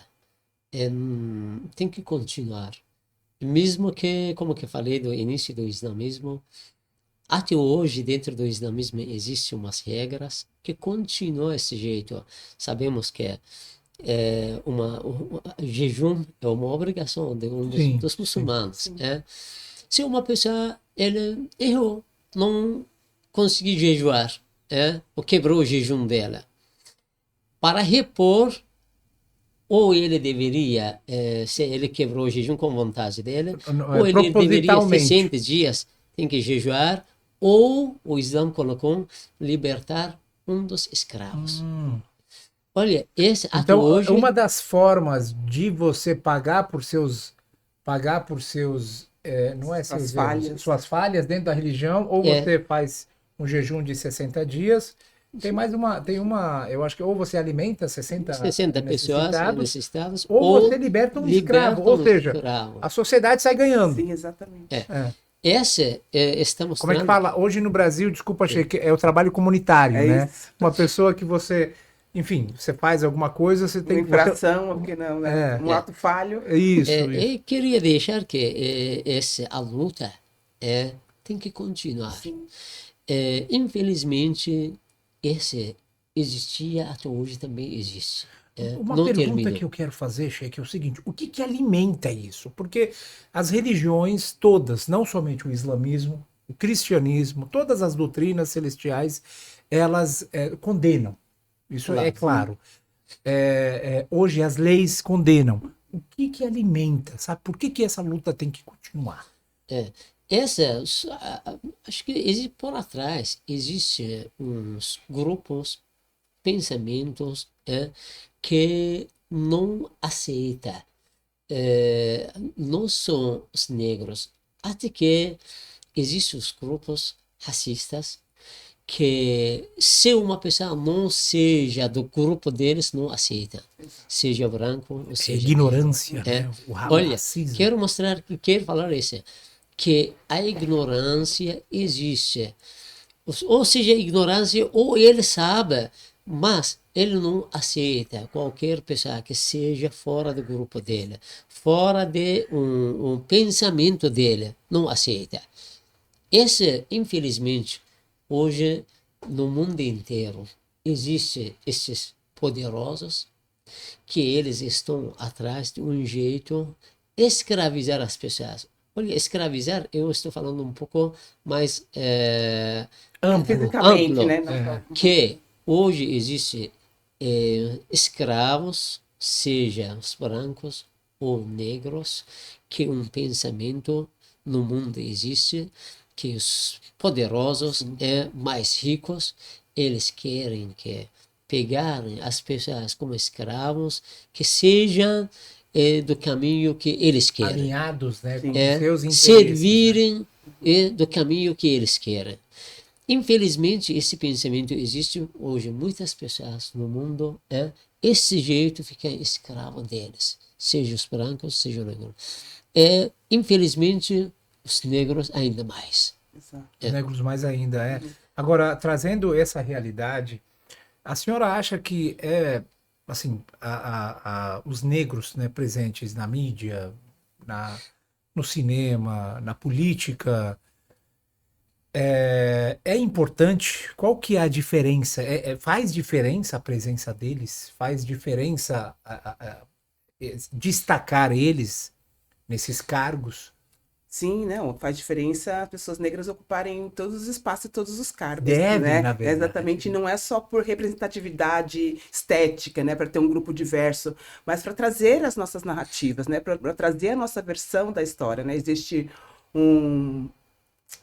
Tem que continuar. Mesmo que, como que eu falei do início do islamismo, até hoje dentro do islamismo existem umas regras que continuam desse jeito. Sabemos que o jejum é uma obrigação dos muçulmanos. Se uma pessoa ele errou, não conseguiu jejuar, ou quebrou o jejum dela, para repor, ou ele deveria, se ele quebrou o jejum com vontade dele, ou ele deveria 60 dias, tem que jejuar, ou o Islã colocou libertar um dos escravos. Olha, esse ato Então, hoje uma das formas de você pagar por seus, não é Suas seus falhas. erros, suas falhas dentro da religião, ou É. você faz um jejum de 60 dias. Eu acho que ou você alimenta 60 60 pessoas necessitadas, ou você liberta um escravo, ou um seja, escravo. a sociedade sai ganhando. Sim, exatamente. Esse está Como é que mostrando fala? Hoje no Brasil, desculpa, Sheik, é o trabalho comunitário, É né? isso. Uma pessoa que você, enfim, você faz alguma coisa, você Uma tem infração, porque não, né? Um ato falho. Isso, isso. Eu queria deixar que a luta tem que continuar. Sim. Infelizmente, esse existia, até hoje também existe. Uma Não pergunta terminou. que eu quero fazer, Sheik, é o seguinte: o que alimenta isso? Porque as religiões todas, não somente o islamismo, o cristianismo, todas as doutrinas celestiais, elas condenam. Isso é claro. Hoje as leis condenam. O que alimenta, sabe? Por que essa luta tem que continuar? Acho que existe por atrás, existem uns grupos, pensamentos que não aceitam, não são os negros, até que existem os grupos racistas que se uma pessoa não seja do grupo deles, não aceita, seja branco ou seja Ignorância, negro. né? O Olha, racismo. quero falar isso, que a ignorância existe. Ou seja, ignorância, ou ele sabe, mas ele não aceita qualquer pessoa que seja fora do grupo dele, fora de um pensamento dele, não aceita. Infelizmente, hoje, no mundo inteiro, existem esses poderosos que eles estão atrás de um jeito de escravizar as pessoas. Olha, escravizar, eu estou falando um pouco mais Fisicamente, amplo, né? Não só- que hoje existem escravos, seja os brancos ou negros, que um pensamento no mundo existe, que os poderosos mais ricos, eles querem que pegarem as pessoas como escravos, que sejam do caminho que eles querem. Alinhados, né? Com Sim. seus interesses. Servirem do caminho que eles querem. Infelizmente, esse pensamento existe hoje. Muitas pessoas no mundo, esse jeito fica escravo deles, seja os brancos, seja os negros. Infelizmente, os negros ainda mais. Exato. Os negros mais ainda, Agora, trazendo essa realidade, a senhora acha que assim, os negros, né, presentes na mídia, no cinema, na política, é importante? Qual que é a diferença? Faz diferença a presença deles? Faz diferença destacar eles nesses cargos? Sim, não, faz diferença as pessoas negras ocuparem todos os espaços e todos os cargos, Deve, né? na verdade. Exatamente, não é só por representatividade estética, né, para ter um grupo diverso, mas para trazer as nossas narrativas, né, para trazer a nossa versão da história, né? Existe um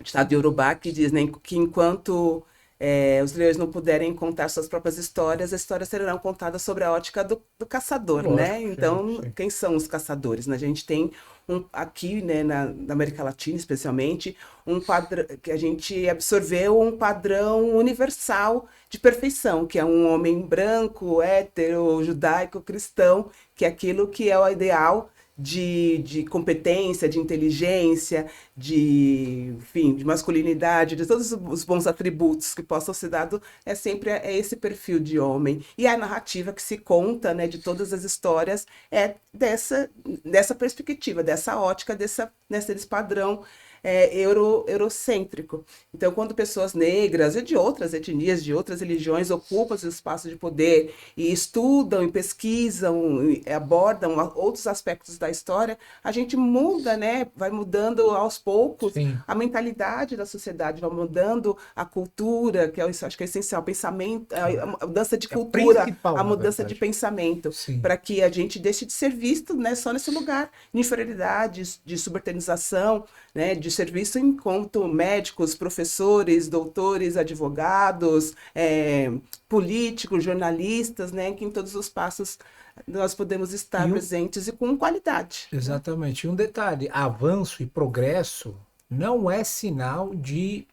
ditado Yorubá que diz, né, que enquanto os leões não puderem contar suas próprias histórias, as histórias serão contadas sobre a ótica do caçador, Lógico, né? sim, Então, sim. quem são os caçadores, né? A gente tem aqui, né, na América Latina, especialmente, um padrão que a gente absorveu um padrão universal de perfeição, que é um homem branco, hétero, judaico, cristão, que é aquilo que é o ideal de competência, de inteligência, enfim, de masculinidade, de todos os bons atributos que possam ser dados, sempre esse perfil de homem. E a narrativa que se conta, né, de todas as histórias é dessa perspectiva, dessa ótica, desse padrão eurocêntrico. Então, quando pessoas negras e de outras etnias, de outras religiões ocupam os espaços de poder e estudam e pesquisam e abordam outros aspectos da história, a gente muda, né? Vai mudando aos poucos Sim. a mentalidade da sociedade, vai mudando a cultura, que acho que é essencial, o pensamento, a mudança de cultura, principal, a na mudança verdade. de pensamento, Sim. para que a gente deixe de ser visto, né, só nesse lugar de inferioridade, de subalternização, né, de serviço enquanto médicos, professores, doutores, advogados, políticos, jornalistas, né, que em todos os passos nós podemos estar presentes e com qualidade. Exatamente. E um detalhe, avanço e progresso não é sinal de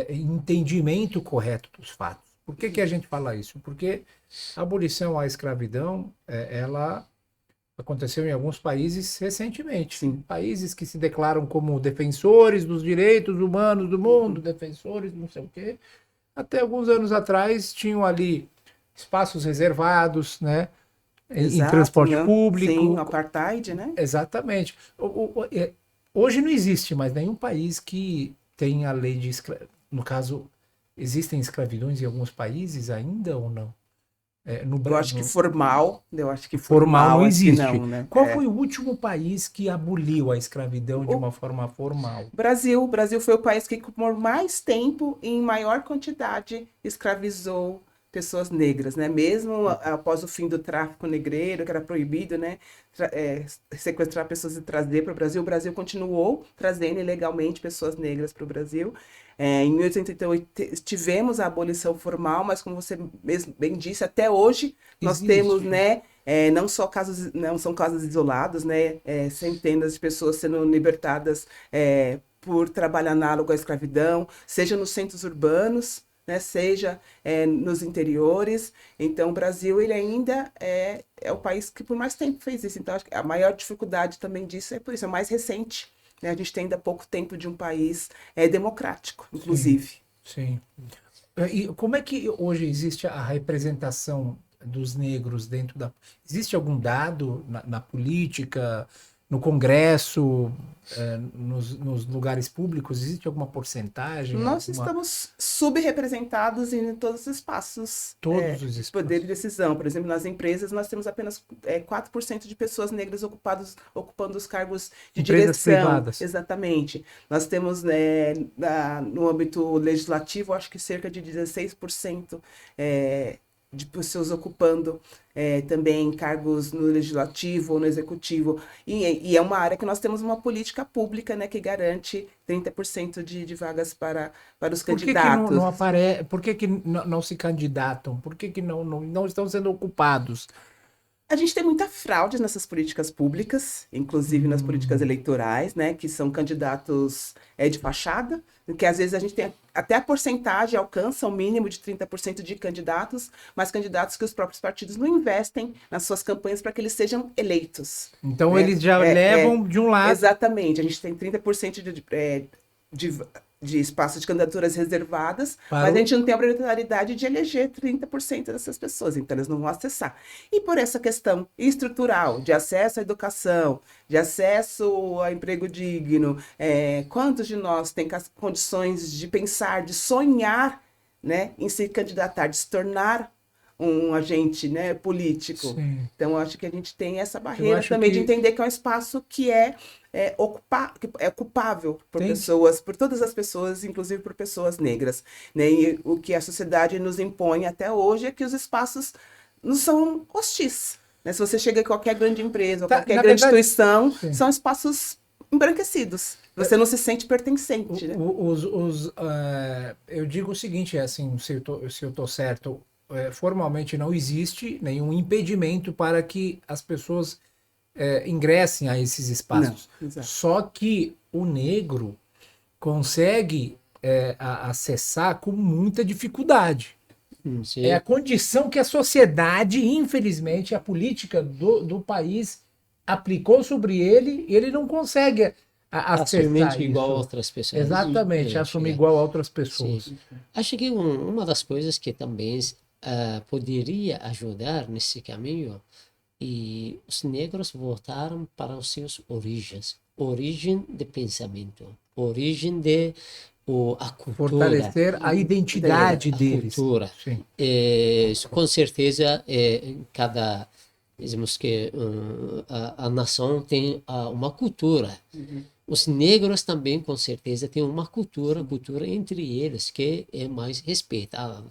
entendimento correto dos fatos. Por que a gente fala isso? Porque a abolição à escravidão, ela aconteceu em alguns países recentemente. Sim. Países que se declaram como defensores dos direitos humanos do mundo, defensores não sei o quê. Até alguns anos atrás tinham ali espaços reservados, né? Em transporte público. Sim, apartheid, né? Exatamente. Hoje não existe mais nenhum país que tenha a lei de escravidão. No caso, existem escravidões em alguns países ainda ou não? Eu acho que formal não existe. Não, né? Qual foi o último país que aboliu a escravidão de uma forma formal? O Brasil foi o país que por mais tempo e em maior quantidade escravizou pessoas negras, né? Mesmo após o fim do tráfico negreiro, que era proibido, né? Sequestrar pessoas e trazer para o Brasil continuou trazendo ilegalmente pessoas negras para o Brasil. Em 1888 tivemos a abolição formal, mas como você mesmo bem disse, até hoje nós temos, né? Não são casos isolados, né? Centenas de pessoas sendo libertadas por trabalho análogo à escravidão, seja nos centros urbanos, né, seja nos interiores. Então, o Brasil ele ainda é o país que por mais tempo fez isso. Então, acho que a maior dificuldade também disso é por isso, é mais recente. Né? A gente tem ainda pouco tempo de um país democrático, inclusive. Sim. E como é que hoje existe a representação dos negros dentro da... Existe algum dado na política, no Congresso, nos lugares públicos? Existe alguma porcentagem? Nós estamos subrepresentados em todos os espaços. Todos os espaços. Poder de decisão. Por exemplo, nas empresas nós temos apenas 4% de pessoas negras ocupando os cargos de empresas direção. Privadas. Exatamente. Nós temos no âmbito legislativo, acho que cerca de 16% de pessoas ocupando também cargos no legislativo ou no executivo. E é uma área que nós temos uma política pública, né, que garante 30% de vagas para os candidatos. Por que não se candidatam? Por que não estão sendo ocupados? A gente tem muita fraude nessas políticas públicas, inclusive nas políticas eleitorais, né, que são candidatos de fachada, que às vezes a gente tem até a porcentagem alcança o mínimo de 30% de candidatos, mas candidatos que os próprios partidos não investem nas suas campanhas para que eles sejam eleitos. Então, né? Eles já levam de um lado... Exatamente, a gente tem 30% de espaço de candidaturas reservadas, mas a gente não tem a obrigatoriedade de eleger 30% dessas pessoas, então eles não vão acessar. E por essa questão estrutural de acesso à educação, de acesso a emprego digno, quantos de nós têm condições de pensar, de sonhar, né, em se candidatar, de se tornar um agente, né, político? Sim. Então, eu acho que a gente tem essa barreira também de entender que é um espaço que é ocupável por pessoas, por todas as pessoas, inclusive por pessoas negras. Né? E o que a sociedade nos impõe até hoje é que os espaços não são hostis. Né? Se você chega em qualquer grande empresa, ou qualquer grande instituição, são espaços embranquecidos. Você não se sente pertencente. Né? Eu digo o seguinte, assim, se eu tô certo, formalmente não existe nenhum impedimento para que as pessoas ingressem a esses espaços. Não, só que o negro consegue acessar com muita dificuldade. Sim. É a condição que a sociedade, infelizmente, a política do país aplicou sobre ele e ele não consegue assumir igual a outras pessoas. Exatamente, assumir igual a outras pessoas. Sim. Acho que uma das coisas que também poderia ajudar nesse caminho e os negros voltaram para os seus origens, origem de pensamento, origem de a cultura, fortalecer a identidade deles. Cultura. Com certeza, dizemos que a nação tem uma cultura. Os negros também, com certeza, têm uma cultura entre eles que é mais respeitada.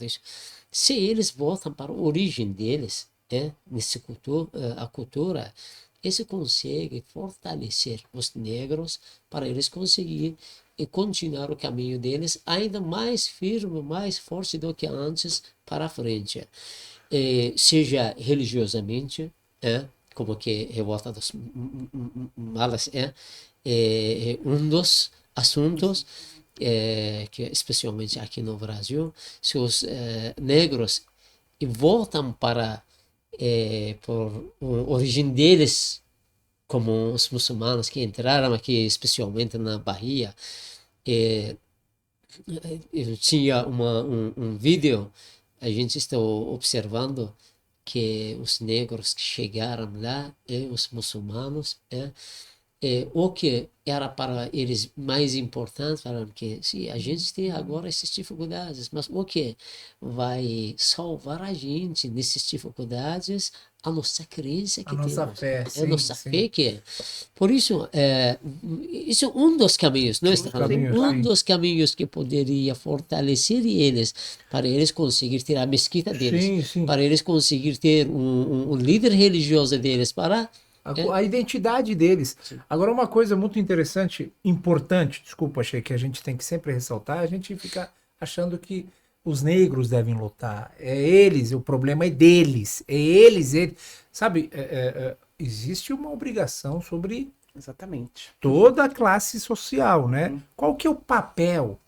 Se eles voltam para a origem deles, nesse a cultura, isso consegue fortalecer os negros para eles conseguirem continuar o caminho deles ainda mais firme, mais forte do que antes para frente. Seja religiosamente, como que revolta dos malas um dos assuntos que especialmente aqui no Brasil, se os negros voltam para por origem deles, como os muçulmanos que entraram aqui, especialmente na Bahia. Eu tinha um vídeo, a gente está observando que os negros que chegaram lá, os muçulmanos, o que era para eles mais importante, falaram que sim, a gente tem agora essas dificuldades, mas o que vai salvar a gente nessas dificuldades? A nossa crença que A nossa temos. fé, A sim, nossa sim. fé que é. Por isso, isso é um dos caminhos, não está falando? caminhos, Um sim. dos caminhos que poderia fortalecer eles, para eles conseguir ter a mesquita deles, Sim, sim. para eles conseguir ter um líder religioso deles, para A identidade deles. Agora, uma coisa muito interessante, importante, desculpa, achei que a gente tem que sempre ressaltar, a gente fica achando que os negros devem lutar. É eles, o problema é deles. É eles. Sabe, existe uma obrigação sobre Exatamente. toda a classe social, né? Qual que é o papel,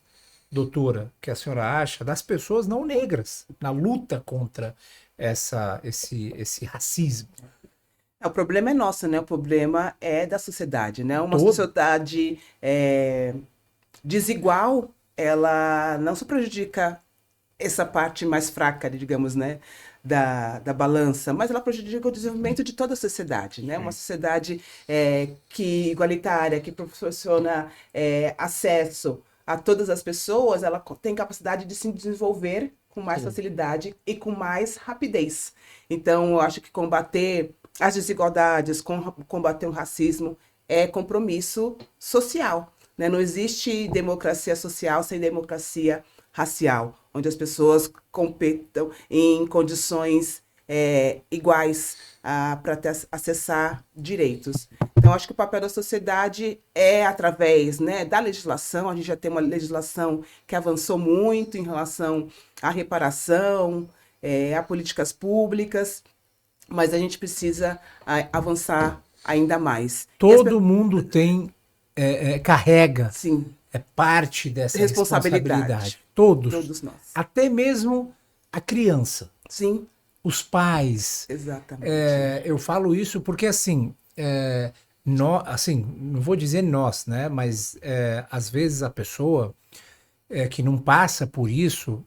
doutora, que a senhora acha, das pessoas não negras na luta contra esse racismo? O problema é nosso, né? O problema é da sociedade, né? Uma Todo. sociedade desigual, ela não só prejudica essa parte mais fraca, digamos, né? Da balança, mas ela prejudica o desenvolvimento de toda a sociedade, né? Uma sociedade que igualitária, que proporciona acesso a todas as pessoas, ela tem capacidade de se desenvolver com mais facilidade e com mais rapidez. Então, eu acho que combater as desigualdades, combater o racismo é compromisso social, né? Não existe democracia social sem democracia racial, onde as pessoas competam em condições iguais para acessar direitos. Então, acho que o papel da sociedade é através, né, da legislação. A gente já tem uma legislação que avançou muito em relação à reparação, a políticas públicas, mas a gente precisa avançar ainda mais. Todo mundo tem, carrega, Sim, é parte dessa responsabilidade. responsabilidade. Todos. Todos nós. Até mesmo a criança, Sim, os pais. exatamente. Eu falo isso porque, assim, assim, não vou dizer nós, né? Mas às vezes a pessoa que não passa por isso,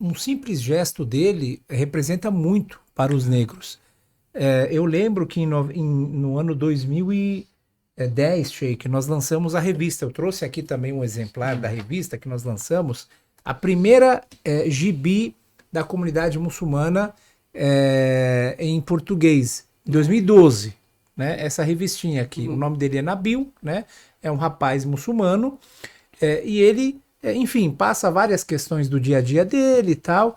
um simples gesto dele representa muito para os negros. Eu lembro que no ano 2010, Sheik, nós lançamos a revista. Eu trouxe aqui também um exemplar da revista que nós lançamos. A primeira gibi da comunidade muçulmana em português, em 2012. Né? Essa revistinha aqui, o nome dele é Nabil, né? É um rapaz muçulmano e ele, enfim, passa várias questões do dia a dia dele e tal,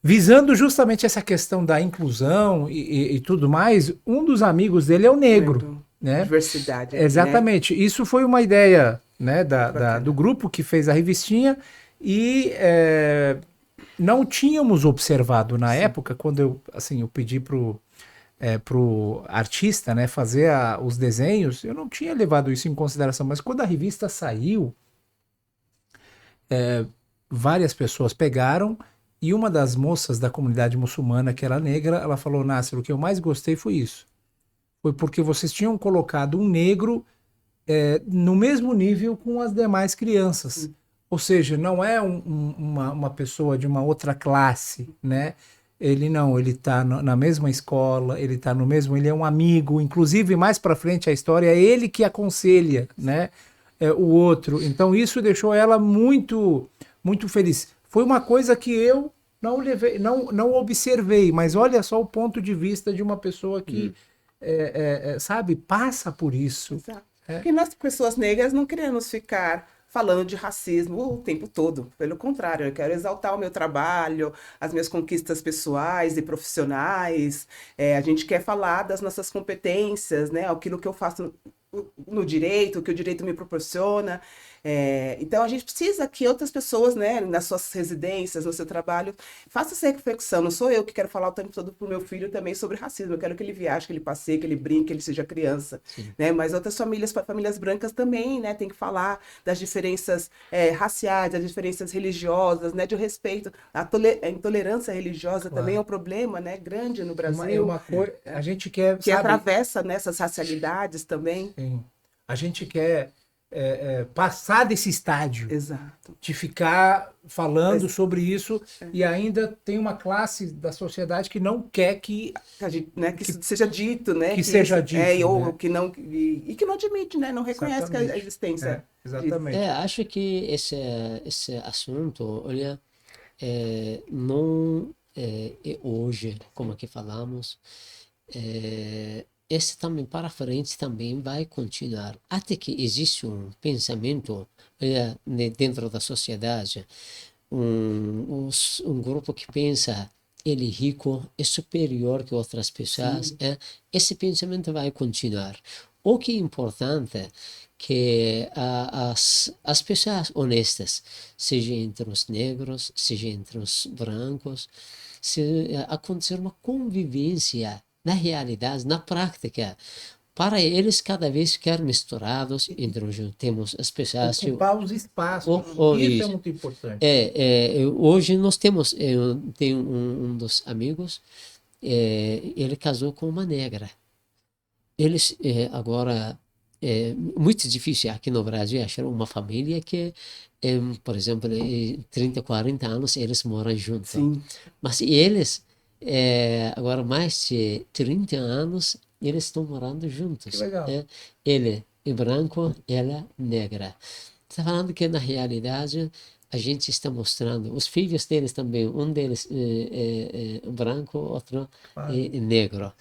visando justamente essa questão da inclusão e tudo mais. Um dos amigos dele é o negro. Né? Diversidade. Exatamente. Né? Isso foi uma ideia, né, do grupo que fez a revistinha e não tínhamos observado na época, quando eu pedi pro artista, né, fazer os desenhos, eu não tinha levado isso em consideração, mas quando a revista saiu, várias pessoas pegaram e uma das moças da comunidade muçulmana, que era negra, ela falou: Nasser, o que eu mais gostei foi isso. Foi porque vocês tinham colocado um negro no mesmo nível com as demais crianças. Ou seja, não é uma pessoa de uma outra classe, né? Ele está na mesma escola, ele está no mesmo, ele é um amigo, inclusive mais para frente a história é ele que aconselha, né? O outro. Então isso deixou ela muito, muito feliz. Foi uma coisa que eu não levei, não observei, mas olha só o ponto de vista de uma pessoa que sabe, passa por isso. Exato. Porque nós, pessoas negras, não queremos ficar falando de racismo o tempo todo. Pelo contrário, eu quero exaltar o meu trabalho, as minhas conquistas pessoais e profissionais. A gente quer falar das nossas competências, né? Aquilo que eu faço no direito, o que o direito me proporciona. Então, a gente precisa que outras pessoas, né, nas suas residências, no seu trabalho, façam essa reflexão. Não sou eu que quero falar o tempo todo para o meu filho também sobre racismo. Eu quero que ele viaje, que ele passeie, que ele brinque, que ele seja criança. Né? Mas outras famílias brancas também, né, tem que falar das diferenças raciais, das diferenças religiosas, né, de respeito. A intolerância religiosa também é um problema, né, grande no Brasil. A gente quer, que atravessa nessas racialidades também. Sim. A gente quer passar desse estádio. Exato. De ficar falando sobre isso e ainda tem uma classe da sociedade que não quer que isso seja dito, né? Que seja dito, ou né? que não que não admite, né? Não reconhece que a existência. Exatamente. Acho que esse assunto, olha, não é hoje, como aqui falamos, esse também para frente também vai continuar até que existe um pensamento dentro da sociedade, um grupo que pensa ele rico é superior que outras pessoas. Esse pensamento vai continuar. O que é importante que as pessoas honestas, seja entre os negros, seja entre os brancos, se acontecer uma convivência na realidade, na prática, para eles cada vez ficar misturados entre os temos as pessoas ocupar os espaços. Isso é muito importante. Hoje nós temos, eu tenho um dos amigos, ele casou com uma negra. Eles agora muito difícil aqui no Brasil achar uma família que, por exemplo, 30, 40 anos eles moram juntos. Sim. Mas eles agora mais de 30 anos eles estão morando juntos. Que legal. Ele é branco, ela negra. Está falando que na realidade a gente está mostrando os filhos deles também, um deles é branco, outro é negro.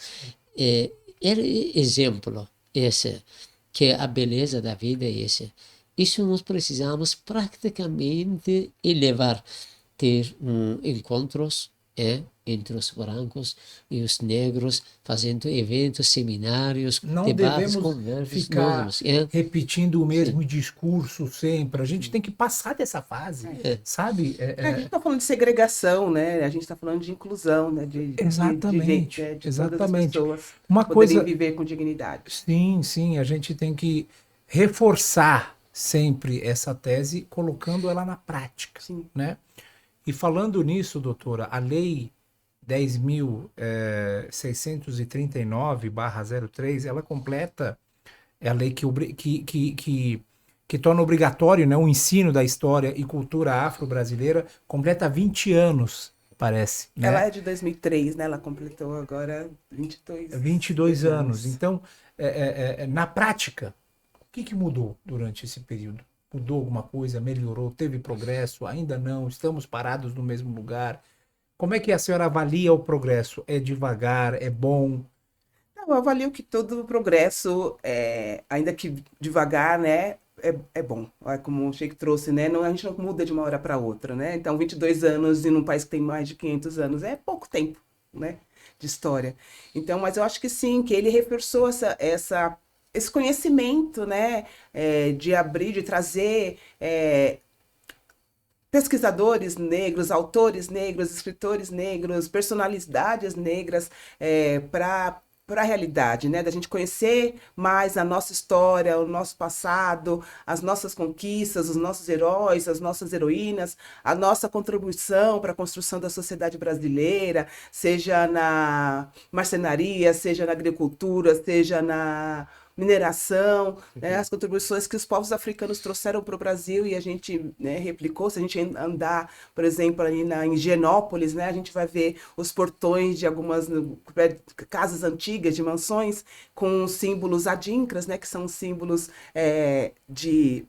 Exemplo esse, que a beleza da vida é esse. Isso nós precisamos praticamente elevar, ter encontros entre os brancos e os negros, fazendo eventos, seminários, não debates, devemos conversas. Ficar repetindo o mesmo discurso sempre. A gente tem que passar dessa fase, sabe? A gente está falando de segregação, né? A gente está falando de inclusão, né? Exatamente. De exatamente. Todas as pessoas uma poderem coisa viver com dignidade. Sim. A gente tem que reforçar sempre essa tese, colocando ela na prática. Sim. Né? E falando nisso, doutora, a Lei 10.639/03, ela completa, é a lei que torna obrigatório, né, o ensino da história e cultura afro-brasileira, completa 20 anos, parece. Né? Ela é de 2003, né? Ela completou agora 22 anos. Então, na prática, o que mudou durante esse período? Mudou alguma coisa? Melhorou? Teve progresso? Ainda não? Estamos parados no mesmo lugar? Como é que a senhora avalia o progresso? É devagar? É bom? Eu avalio que todo o progresso, ainda que devagar, né, é bom. Como o Sheik trouxe, né, a gente não muda de uma hora para outra, né? Então, 22 anos em um país que tem mais de 500 anos é pouco tempo, né, de história. Então, mas eu acho que sim, que ele reforçou esse conhecimento, né, de abrir, de trazer pesquisadores negros, autores negros, escritores negros, personalidades negras para a realidade, né, da gente conhecer mais a nossa história, o nosso passado, as nossas conquistas, os nossos heróis, as nossas heroínas, a nossa contribuição para a construção da sociedade brasileira, seja na marcenaria, seja na agricultura, seja na mineração, né, as contribuições que os povos africanos trouxeram para o Brasil e a gente, né, replicou. Se a gente andar, por exemplo, ali em Higienópolis, né, a gente vai ver os portões de algumas casas antigas, de mansões, com símbolos adinkras, né, que são símbolos de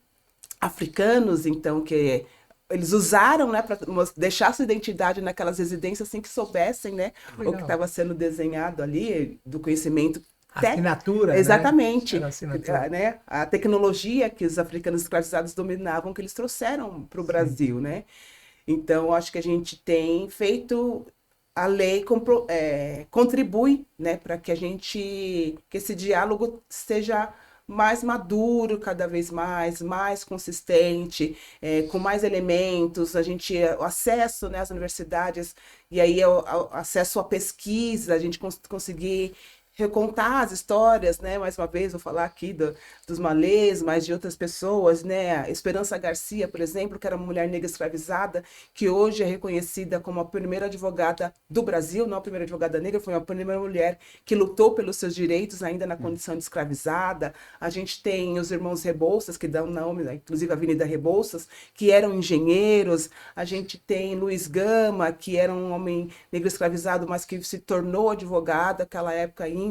africanos, então, que eles usaram, né, para deixar sua identidade naquelas residências sem que soubessem, né, o que estava sendo desenhado ali, do conhecimento Assinatura, Exatamente. né? Era assinatura. Né? A tecnologia que os africanos escravizados dominavam, que eles trouxeram para o Brasil, né? Então, acho que a gente tem feito a lei contribui, né, para que que esse diálogo seja mais maduro cada vez mais consistente, com mais elementos, o acesso, né, às universidades, e aí o acesso à pesquisa, a gente conseguir recontar as histórias, né? Mais uma vez, vou falar aqui dos malês, mas de outras pessoas, né? A Esperança Garcia, por exemplo, que era uma mulher negra escravizada, que hoje é reconhecida como a primeira advogada do Brasil, não a primeira advogada negra, foi a primeira mulher que lutou pelos seus direitos ainda na condição de escravizada. A gente tem os irmãos Rebouças, que dão nome, né? Inclusive a Avenida Rebouças, que eram engenheiros. A gente tem Luiz Gama, que era um homem negro escravizado, mas que se tornou advogado naquela época ainda,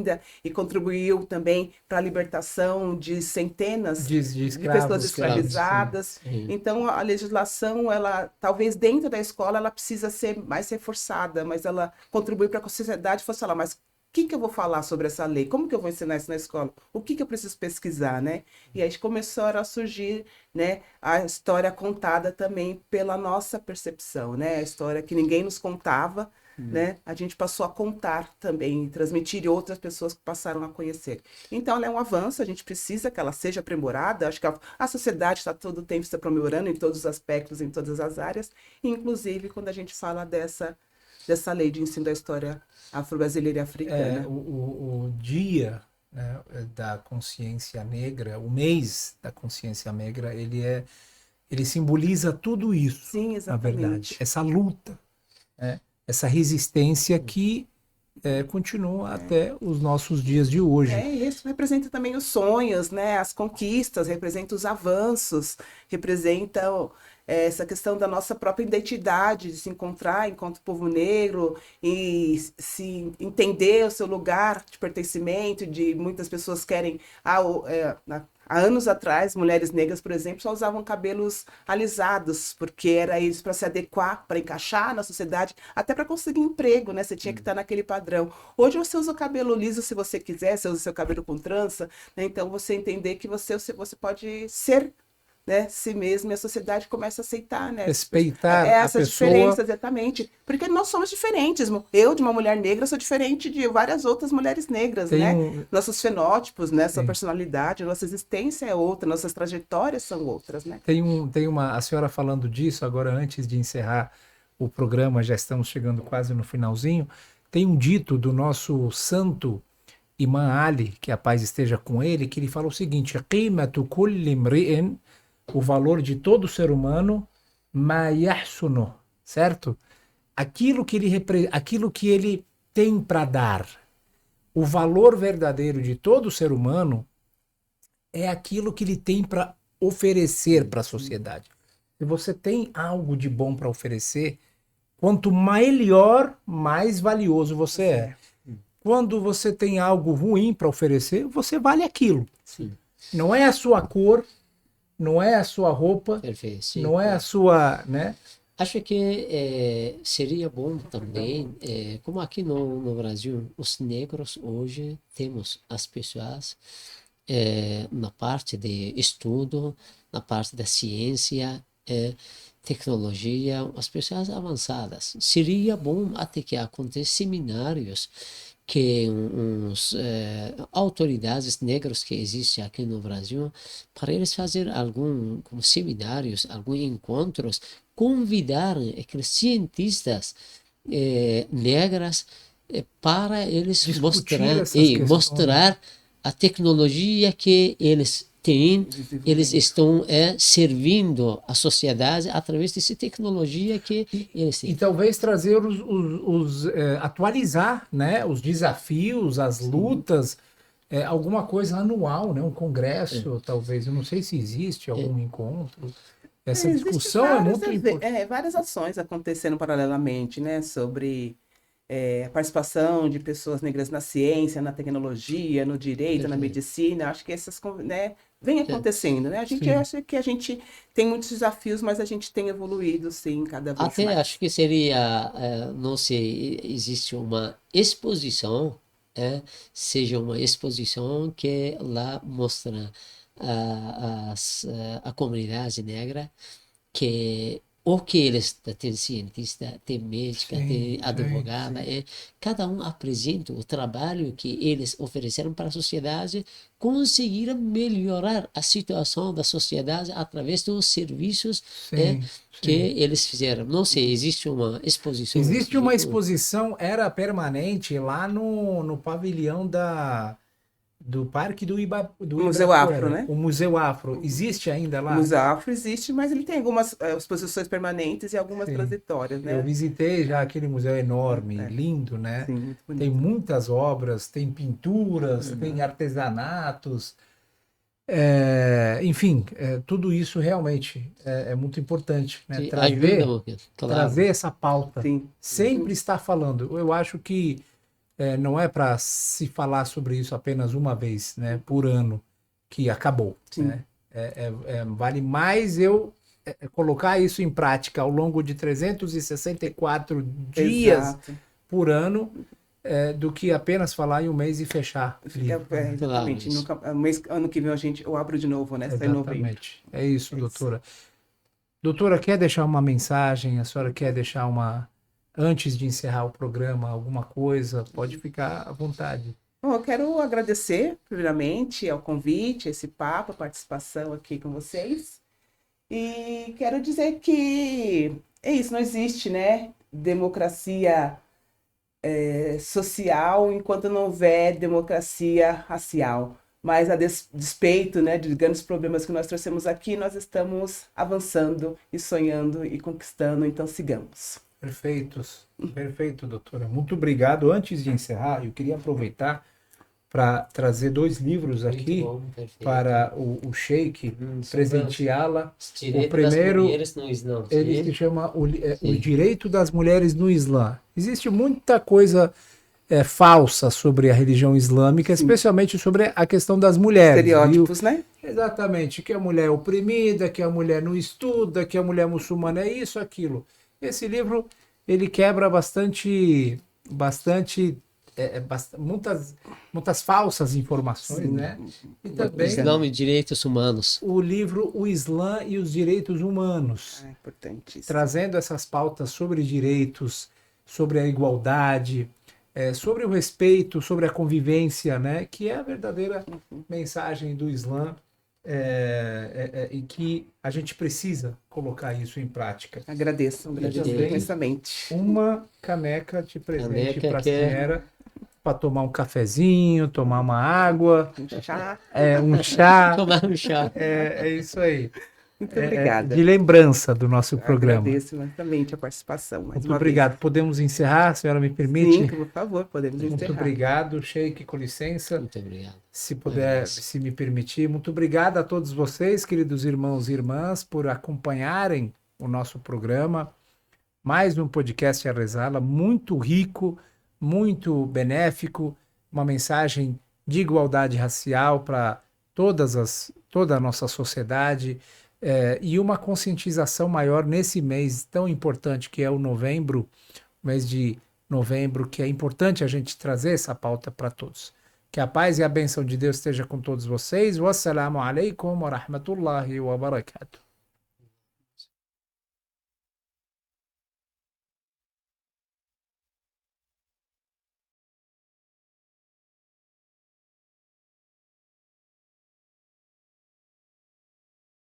e contribuiu também para a libertação de centenas de pessoas escravizadas. Então, a legislação, ela talvez dentro da escola, ela precisa ser mais reforçada, mas ela contribui para que a sociedade fosse falar, mas o que eu vou falar sobre essa lei? Como que eu vou ensinar isso na escola? O que eu preciso pesquisar, né? E aí começaram a surgir, né, a história contada também pela nossa percepção, né? A história que ninguém nos contava, né? A gente passou a contar também, transmitir e outras pessoas passaram a conhecer. Então, ela é um avanço, a gente precisa que ela seja aprimorada. Acho que a sociedade está todo o tempo se aprimorando em todos os aspectos, em todas as áreas, inclusive quando a gente fala dessa lei de ensino da história afro-brasileira e africana. O dia, né, da consciência negra, o mês da consciência negra, ele simboliza tudo isso. Sim, exatamente. Na verdade, essa luta, né? Essa resistência que continua até os nossos dias de hoje. Isso representa também os sonhos, né? As conquistas, representa os avanços, representa essa questão da nossa própria identidade, de se encontrar enquanto povo negro e se entender o seu lugar de pertencimento, de muitas pessoas querem... Há anos atrás, mulheres negras, por exemplo, só usavam cabelos alisados, porque era isso para se adequar, para encaixar na sociedade, até para conseguir emprego, né? Você tinha que estar naquele padrão. Hoje você usa o cabelo liso se você quiser, você usa seu cabelo com trança, né? Então você entender que você pode ser, né, si mesmo, e a sociedade começa a aceitar, né? Respeitar essas a pessoa. diferenças, exatamente. Porque nós somos diferentes. Eu, de uma mulher negra, sou diferente de várias outras mulheres negras, né? Nossos fenótipos, né? Sua personalidade, nossa existência é outra, nossas trajetórias são outras, né? A senhora falando disso, agora antes de encerrar o programa, já estamos chegando quase no finalzinho, tem um dito do nosso santo Imam Ali, que a paz esteja com ele, que ele fala o seguinte: "Qimatu kulli imri'in", o valor de todo ser humano, ma yahsunu, certo? Aquilo que ele tem para dar. O valor verdadeiro de todo ser humano é aquilo que ele tem para oferecer para a sociedade. Se você tem algo de bom para oferecer, quanto melhor, mais valioso você é. Quando você tem algo ruim para oferecer, você vale aquilo. Sim. Não é a sua cor, não é a sua roupa, Perfeito, sim. não é a sua, né? Acho que seria bom também, como aqui no Brasil, os negros hoje temos as pessoas na parte de estudo, na parte da ciência, tecnologia, as pessoas avançadas. Seria bom até que aconteçam seminários que autoridades negras que existem aqui no Brasil, para eles fazer como seminários, alguns encontros, convidarem aqueles cientistas negras para eles mostrar a tecnologia que eles têm, eles estão servindo a sociedade através dessa tecnologia que eles têm. E talvez trazer atualizar, né, os desafios, as lutas, alguma coisa anual, né, um congresso, talvez, eu não sei se existe algum encontro. Essa discussão é muito importante. Várias ações acontecendo paralelamente, né, sobre a participação de pessoas negras na ciência, na tecnologia, no direito, na medicina. Acho que essas, né, vem acontecendo, né? A gente acha que a gente tem muitos desafios, mas a gente tem evoluído, sim, cada vez mais. Acho que seria, não sei, existe uma exposição seja uma exposição que lá mostra a comunidade negra que o que eles têm cientista, tem médica, Sim, tem sim, advogada, sim. cada um apresenta o trabalho que eles ofereceram para a sociedade, conseguiram melhorar a situação da sociedade através dos serviços Sim, que sim. eles fizeram. Não sei, existe uma exposição desse Existe uma jeito? exposição, era permanente, lá no pavilhão do Parque do Museu Afro, Ibirapuera, né? o Museu Afro. Existe ainda O lá? Museu Afro existe, mas ele tem algumas exposições permanentes e algumas Sim. transitórias, Eu né? visitei já aquele museu enorme, É, lindo, né? sim, muito Tem bonito. muitas obras, tem pinturas, tem artesanatos, enfim, tudo isso realmente é muito importante, né? Que ajudam, claro. Trazer essa pauta, Sim, sempre estar falando. Eu acho que não é para se falar sobre isso apenas uma vez, né, por ano, que acabou, sim, né? Vale mais eu colocar isso em prática ao longo de 364 dias exato. por ano, do que apenas falar em um mês e fechar livro, né? Claro, Exatamente. isso. Ano que vem eu abro de novo, né? Só em novembro. Exatamente. É isso, É isso. doutora. Doutora, quer deixar uma mensagem? A senhora quer deixar antes de encerrar o programa, alguma coisa? Pode ficar à vontade. Bom, eu quero agradecer, primeiramente, ao convite, esse papo, a participação aqui com vocês. E quero dizer que é isso, não existe, né? Democracia social enquanto não houver democracia racial. Mas a despeito, né, de grandes problemas que nós trouxemos aqui, nós estamos avançando e sonhando e conquistando, então sigamos. Perfeito, doutora. Muito obrigado. Antes de encerrar, eu queria aproveitar para trazer 2 livros Muito aqui bom, perfeito. para o Sheik presenteá-la. Os direitos O primeiro, das mulheres no Islã. ele Sim. se chama o Sim. Direito das Mulheres no Islã. Existe muita coisa falsa sobre a religião islâmica, Sim. especialmente sobre a questão das mulheres. Estereótipos, Viu? né? Exatamente, que a mulher é oprimida, que a mulher não estuda, que a mulher muçulmana é isso, aquilo. Esse livro, ele quebra muitas falsas informações, Sim. né? E O também Islã e direitos humanos. o livro O Islã e os Direitos Humanos, É importantíssimo. trazendo essas pautas sobre direitos, sobre a igualdade, sobre o respeito, sobre a convivência, né? Que é a verdadeira mensagem do Islã, e que a gente precisa colocar isso em prática. Agradeço também imensamente. Uma caneca de presente Caneca para a que é- senhora, para tomar um cafezinho, tomar uma água, Um chá. um chá. Tomar um chá. É isso aí. Muito obrigada. De lembrança do nosso programa. Agradeço imensamente a participação. Mais Muito uma obrigado. vez. Podemos encerrar, a senhora me permite? Sim, por favor, podemos Muito encerrar. obrigado, Sheik, com licença. Muito obrigado. Se puder, Agradeço. se me permitir. Muito obrigado a todos vocês, queridos irmãos e irmãs, por acompanharem o nosso programa. Mais um podcast a Rezala, muito rico, muito benéfico, uma mensagem de igualdade racial para toda a nossa sociedade, e uma conscientização maior nesse mês tão importante que é o novembro, mês de novembro, que é importante a gente trazer essa pauta para todos. Que a paz e a bênção de Deus esteja com todos vocês. Wassalamu alaikum wa rahmatullahi wa barakatuh.